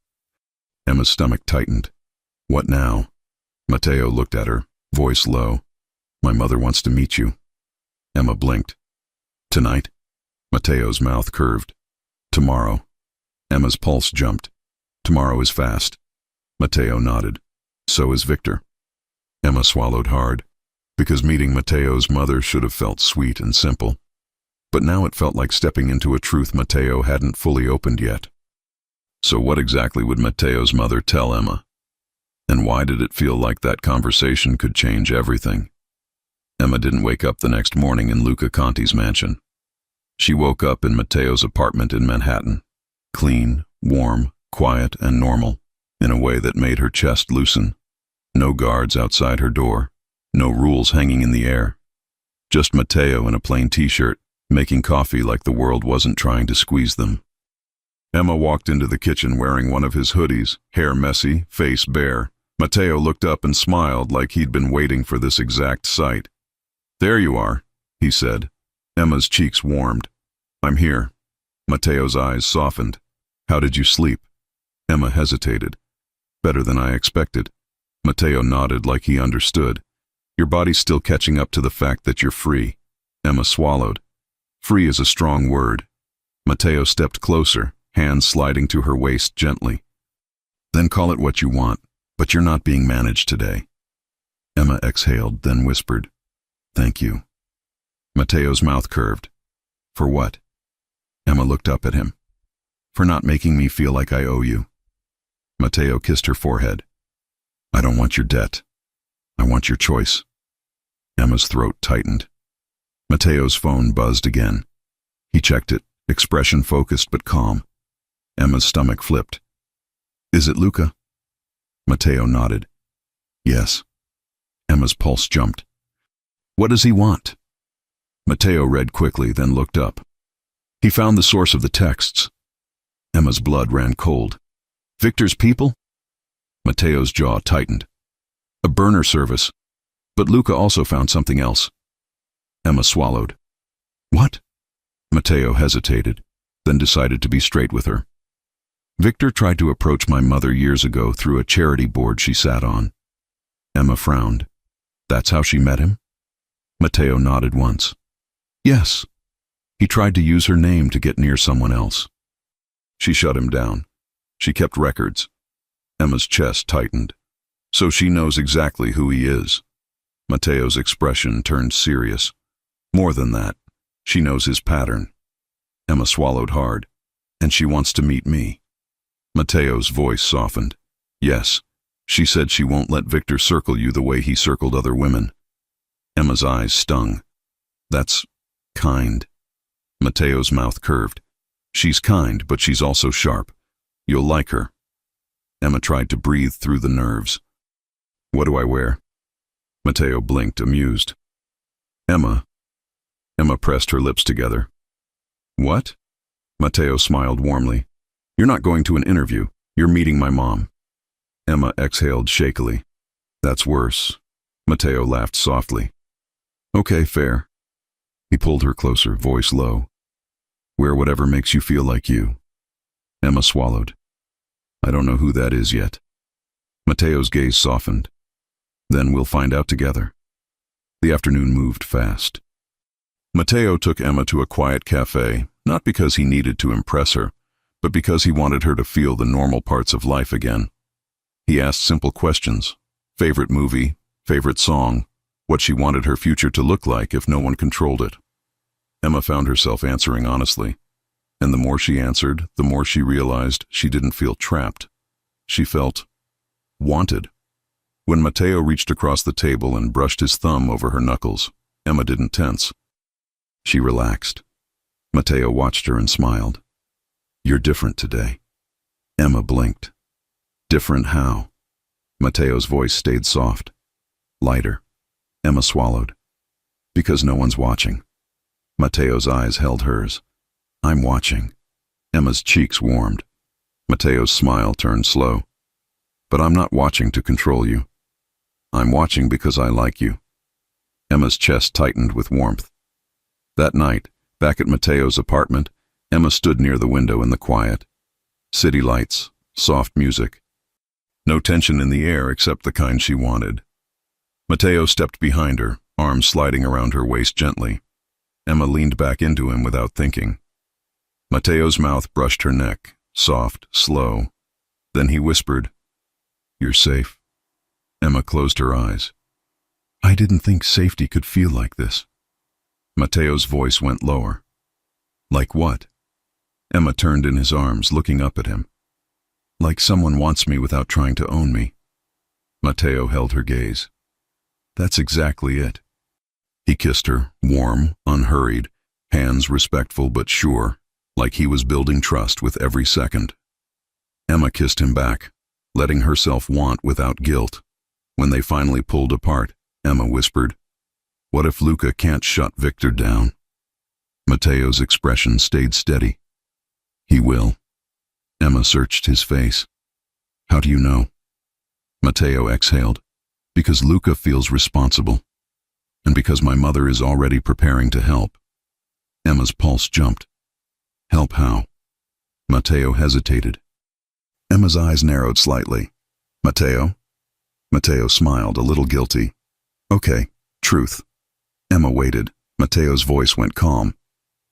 Emma's stomach tightened. "What now?" Matteo looked at her, voice low. "My mother wants to meet you." Emma blinked. "Tonight?" Matteo's mouth curved. "Tomorrow." Emma's pulse jumped. "Tomorrow is fast." Matteo nodded. "So is Victor." Emma swallowed hard, because meeting Matteo's mother should have felt sweet and simple. But now it felt like stepping into a truth Matteo hadn't fully opened yet. So what exactly would Matteo's mother tell Emma? And why did it feel like that conversation could change everything? Emma didn't wake up the next morning in Luca Conti's mansion. She woke up in Matteo's apartment in Manhattan, clean, warm, quiet, and normal, in a way that made her chest loosen. No guards outside her door, no rules hanging in the air. Just Matteo in a plain t-shirt, making coffee like the world wasn't trying to squeeze them. Emma walked into the kitchen wearing one of his hoodies, hair messy, face bare. Matteo looked up and smiled like he'd been waiting for this exact sight. "There you are," he said. Emma's cheeks warmed. "I'm here." Matteo's eyes softened. "How did you sleep?" Emma hesitated. "Better than I expected." Matteo nodded like he understood. "Your body's still catching up to the fact that you're free." Emma swallowed. "Free is a strong word." Matteo stepped closer, hands sliding to her waist gently. "Then call it what you want, but you're not being managed today." Emma exhaled, then whispered, "Thank you." Matteo's mouth curved. "For what?" Emma looked up at him. "For not making me feel like I owe you." Matteo kissed her forehead. "I don't want your debt. I want your choice." Emma's throat tightened. Matteo's phone buzzed again. He checked it, expression focused but calm. Emma's stomach flipped. "Is it Luca?" Matteo nodded. "Yes." Emma's pulse jumped. "What does he want?" Matteo read quickly, then looked up. He found the source of the texts. Emma's blood ran cold. "Victor's people?" Matteo's jaw tightened. "A burner service. But Luca also found something else." Emma swallowed. "What?" Matteo hesitated, then decided to be straight with her. "Victor tried to approach my mother years ago through a charity board she sat on." Emma frowned. "That's how she met him?" Matteo nodded once. "Yes. He tried to use her name to get near someone else." She shut him down. She kept records. Emma's chest tightened. "So she knows exactly who he is." Matteo's expression turned serious. "More than that, she knows his pattern." Emma swallowed hard. "And she wants to meet me." Matteo's voice softened. "Yes, she said she won't let Victor circle you the way he circled other women." Emma's eyes stung. "That's kind." Matteo's mouth curved. "She's kind, but she's also sharp. You'll like her." Emma tried to breathe through the nerves. "What do I wear?" Matteo blinked, amused. "Emma." Emma pressed her lips together. "What?" Matteo smiled warmly. "You're not going to an interview. You're meeting my mom." Emma exhaled shakily. "That's worse." Matteo laughed softly. "Okay, fair." He pulled her closer, voice low. "Wear whatever makes you feel like you." Emma swallowed. "I don't know who that is yet." Matteo's gaze softened. "Then we'll find out together." The afternoon moved fast. Matteo took Emma to a quiet cafe, not because he needed to impress her, but because he wanted her to feel the normal parts of life again. He asked simple questions: favorite movie, favorite song, what she wanted her future to look like if no one controlled it. Emma found herself answering honestly. And the more she answered, the more she realized she didn't feel trapped. She felt wanted. When Mateo reached across the table and brushed his thumb over her knuckles, Emma didn't tense. She relaxed. Mateo watched her and smiled. "You're different today." Emma blinked. "Different how?" Mateo's voice stayed soft, lighter. Emma swallowed. "Because no one's watching." Mateo's eyes held hers. "I'm watching." Emma's cheeks warmed. Mateo's smile turned slow. "But I'm not watching to control you. I'm watching because I like you." Emma's chest tightened with warmth. That night, back at Mateo's apartment, Emma stood near the window in the quiet. City lights, soft music. No tension in the air except the kind she wanted. Mateo stepped behind her, arms sliding around her waist gently. Emma leaned back into him without thinking. Mateo's mouth brushed her neck, soft, slow. Then he whispered, "You're safe." Emma closed her eyes. "I didn't think safety could feel like this." Mateo's voice went lower. "Like what?" Emma turned in his arms, looking up at him. "Like someone wants me without trying to own me." Mateo held her gaze. "That's exactly it." He kissed her, warm, unhurried, hands respectful but sure, like he was building trust with every second. Emma kissed him back, letting herself want without guilt. When they finally pulled apart, Emma whispered, "What if Luca can't shut Victor down?" Mateo's expression stayed steady. "He will." Emma searched his face. "How do you know?" Mateo exhaled. "Because Luca feels responsible. And because my mother is already preparing to help." Emma's pulse jumped. "Help how?" Mateo hesitated. Emma's eyes narrowed slightly. "Mateo?" Mateo smiled, a little guilty. "Okay, truth." Emma waited. Mateo's voice went calm.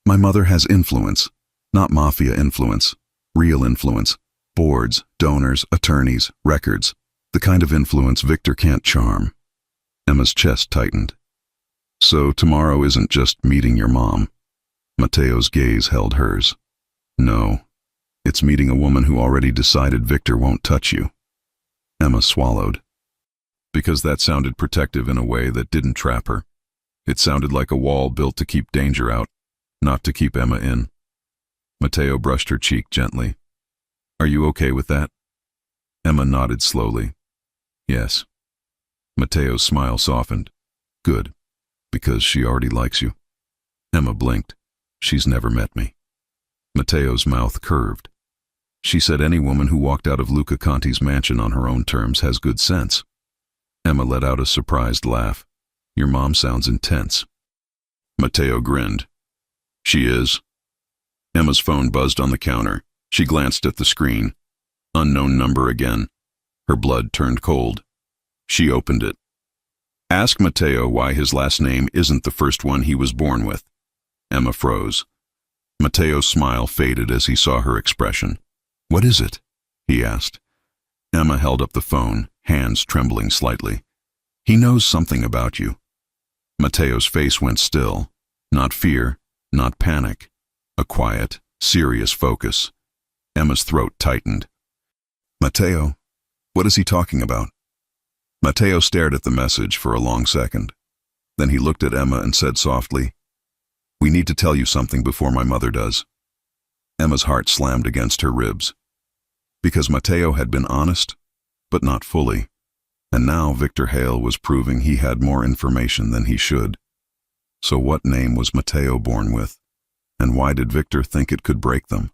"My mother has influence. Not mafia influence. Real influence. Boards, donors, attorneys, records. The kind of influence Victor can't charm." Emma's chest tightened. "So tomorrow isn't just meeting your mom." Mateo's gaze held hers. "No, it's meeting a woman who already decided Victor won't touch you." Emma swallowed. Because that sounded protective in a way that didn't trap her. It sounded like a wall built to keep danger out, not to keep Emma in. Mateo brushed her cheek gently. "Are you okay with that?" Emma nodded slowly. "Yes." Mateo's smile softened. "Good, because she already likes you." Emma blinked. "She's never met me." Mateo's mouth curved. "She said any woman who walked out of Luca Conti's mansion on her own terms has good sense." Emma let out a surprised laugh. "Your mom sounds intense." Mateo grinned. "She is." Emma's phone buzzed on the counter. She glanced at the screen. Unknown number again. Her blood turned cold. She opened it. "Ask Mateo why his last name isn't the first one he was born with." Emma froze. Mateo's smile faded as he saw her expression. "What is it?" he asked. Emma held up the phone, hands trembling slightly. "He knows something about you." Mateo's face went still. Not fear, not panic. A quiet, serious focus. Emma's throat tightened. "Mateo, what is he talking about?" Mateo stared at the message for a long second. Then he looked at Emma and said softly, "We need to tell you something before my mother does." Emma's heart slammed against her ribs. Because Mateo had been honest, but not fully. And now Victor Hale was proving he had more information than he should. So what name was Mateo born with? And why did Victor think it could break them?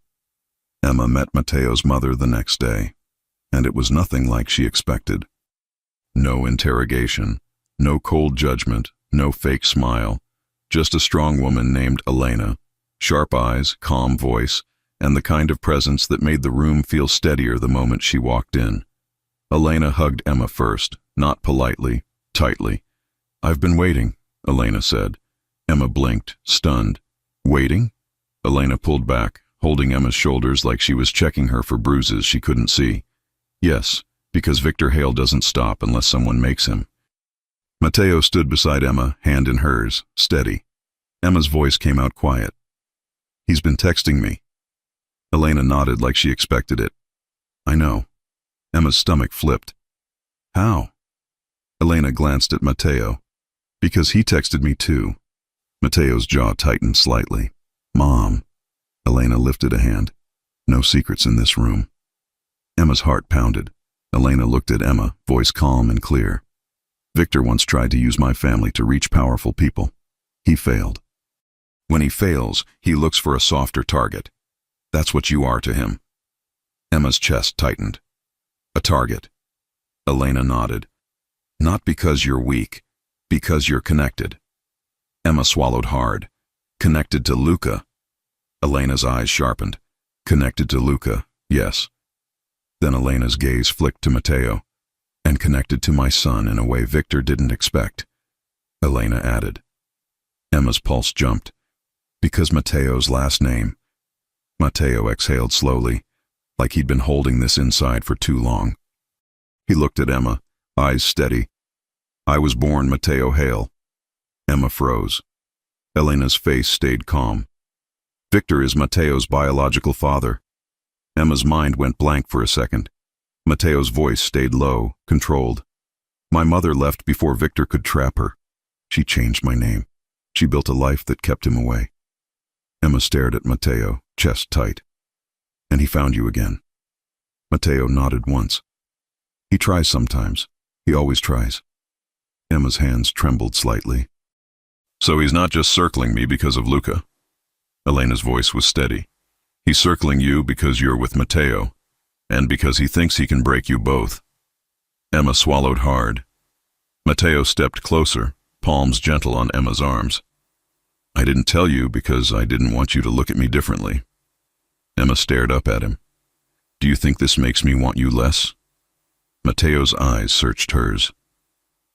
Emma met Mateo's mother the next day, and it was nothing like she expected. No interrogation, no cold judgment, no fake smile, just a strong woman named Elena, sharp eyes, calm voice, and the kind of presence that made the room feel steadier the moment she walked in. Elena hugged Emma first, not politely, tightly. "I've been waiting," Elena said. Emma blinked, stunned. "Waiting?" Elena pulled back, holding Emma's shoulders like she was checking her for bruises she couldn't see. "Yes, because Victor Hale doesn't stop unless someone makes him." Mateo stood beside Emma, hand in hers, steady. Emma's voice came out quiet. "He's been texting me." Elena nodded like she expected it. I know. Emma's stomach flipped. How? Elena glanced at Matteo. Because he texted me too. Matteo's jaw tightened slightly. Mom. Elena lifted a hand. No secrets in this room. Emma's heart pounded. Elena looked at Emma, voice calm and clear. Victor once tried to use my family to reach powerful people. He failed. When he fails, he looks for a softer target. That's what you are to him. Emma's chest tightened. A target. Elena nodded. Not because you're weak, because you're connected. Emma swallowed hard. Connected to Luca. Elena's eyes sharpened. Connected to Luca, yes. Then Elena's gaze flicked to Matteo, and connected to my son in a way Victor didn't expect. Elena added. Emma's pulse jumped. Because Matteo's last name. Matteo exhaled slowly, like he'd been holding this inside for too long. He looked at Emma, eyes steady. I was born Matteo Hale. Emma froze. Elena's face stayed calm. Victor is Matteo's biological father. Emma's mind went blank for a second. Matteo's voice stayed low, controlled. My mother left before Victor could trap her. She changed my name. She built a life that kept him away. Emma stared at Matteo, chest tight. And he found you again. Matteo nodded once. He tries sometimes. He always tries. Emma's hands trembled slightly. So he's not just circling me because of Luca. Elena's voice was steady. He's circling you because you're with Matteo, and because he thinks he can break you both. Emma swallowed hard. Matteo stepped closer, palms gentle on Emma's arms. I didn't tell you because I didn't want you to look at me differently. Emma stared up at him. Do you think this makes me want you less? Matteo's eyes searched hers.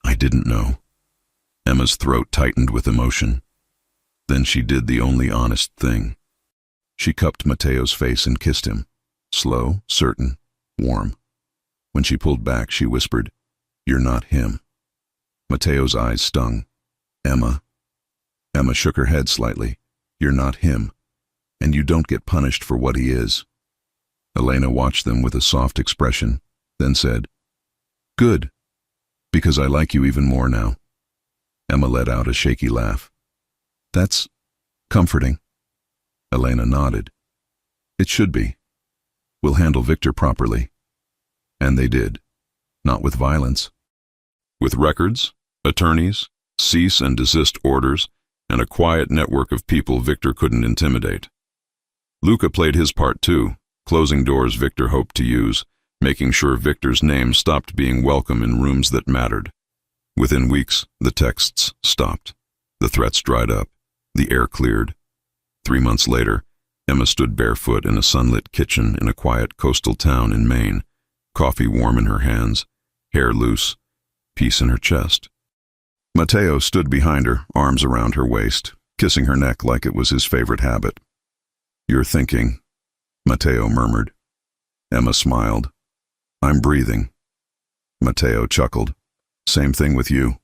I didn't know. Emma's throat tightened with emotion. Then she did the only honest thing. She cupped Matteo's face and kissed him. Slow, certain, warm. When she pulled back, she whispered, You're not him. Matteo's eyes stung. Emma. Emma shook her head slightly. You're not him, and you don't get punished for what he is. Elena watched them with a soft expression, then said, Good, because I like you even more now. Emma let out a shaky laugh. That's comforting. Elena nodded. It should be. We'll handle Victor properly. And they did. Not with violence. With records, attorneys, cease and desist orders, and a quiet network of people Victor couldn't intimidate. Luca played his part too, closing doors Victor hoped to use, making sure Victor's name stopped being welcome in rooms that mattered. Within weeks, the texts stopped. The threats dried up. The air cleared. 3 months later, Emma stood barefoot in a sunlit kitchen in a quiet coastal town in Maine, coffee warm in her hands, hair loose, peace in her chest. Matteo stood behind her, arms around her waist, kissing her neck like it was his favorite habit. You're thinking, Matteo murmured. Emma smiled. I'm breathing. Matteo chuckled. Same thing with you.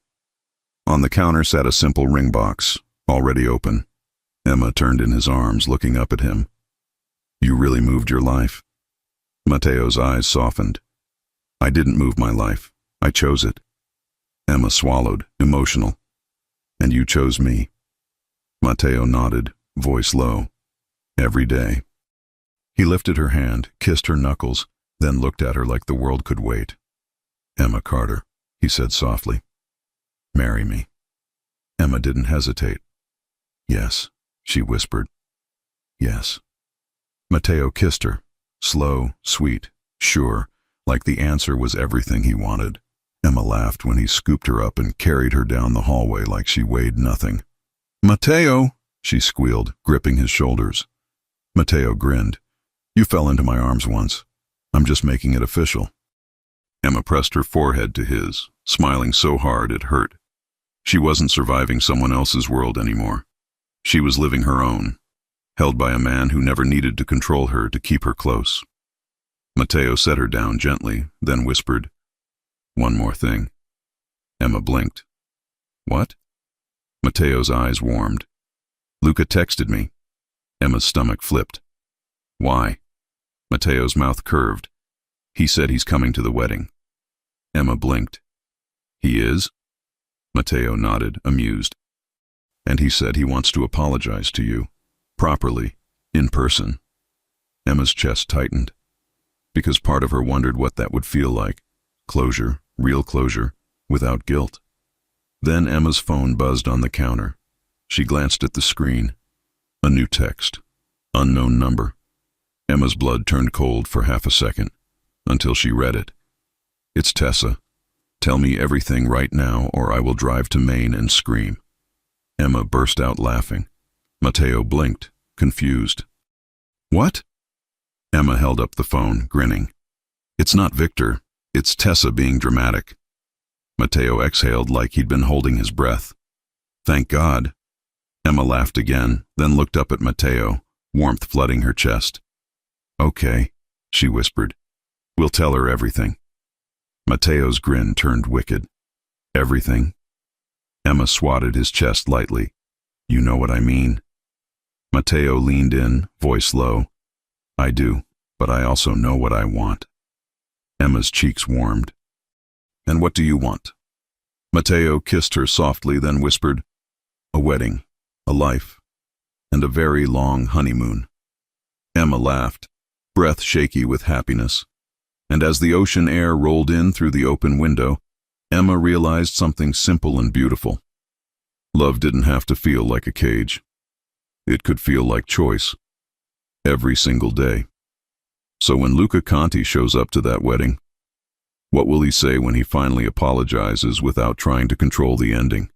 On the counter sat a simple ring box, already open. Emma turned in his arms, looking up at him. You really moved your life. Matteo's eyes softened. I didn't move my life. I chose it. Emma swallowed, emotional. And you chose me. Matteo nodded, voice low. Every day. He lifted her hand, kissed her knuckles, then looked at her like the world could wait. Emma Carter, he said softly. Marry me. Emma didn't hesitate. Yes, she whispered. Yes. Matteo kissed her, slow, sweet, sure, like the answer was everything he wanted. Emma laughed when he scooped her up and carried her down the hallway like she weighed nothing. Matteo, she squealed, gripping his shoulders. Matteo grinned. You fell into my arms once. I'm just making it official. Emma pressed her forehead to his, smiling so hard it hurt. She wasn't surviving someone else's world anymore. She was living her own, held by a man who never needed to control her to keep her close. Matteo set her down gently, then whispered, One more thing. Emma blinked. What? Matteo's eyes warmed. Luca texted me. Emma's stomach flipped. Why? Matteo's mouth curved. He said he's coming to the wedding. Emma blinked. He is? Matteo nodded, amused. And he said he wants to apologize to you. Properly. In person. Emma's chest tightened, because part of her wondered what that would feel like. Closure, real closure, without guilt. Then Emma's phone buzzed on the counter. She glanced at the screen. A new text. Unknown number. Emma's blood turned cold for half a second, until she read it. It's Tessa. Tell me everything right now, or I will drive to Maine and scream. Emma burst out laughing. Matteo blinked, confused. What? Emma held up the phone, grinning. It's not Victor. It's Tessa being dramatic. Matteo exhaled like he'd been holding his breath. Thank God. Emma laughed again, then looked up at Matteo, warmth flooding her chest. Okay, she whispered. We'll tell her everything. Matteo's grin turned wicked. Everything? Emma swatted his chest lightly. You know what I mean. Matteo leaned in, voice low. I do, but I also know what I want. Emma's cheeks warmed. And what do you want? Matteo kissed her softly, then whispered, a wedding, a life, and a very long honeymoon. Emma laughed, breath shaky with happiness. And as the ocean air rolled in through the open window, Emma realized something simple and beautiful. Love didn't have to feel like a cage. It could feel like choice. Every single day. So when Luca Conti shows up to that wedding, what will he say when he finally apologizes without trying to control the ending?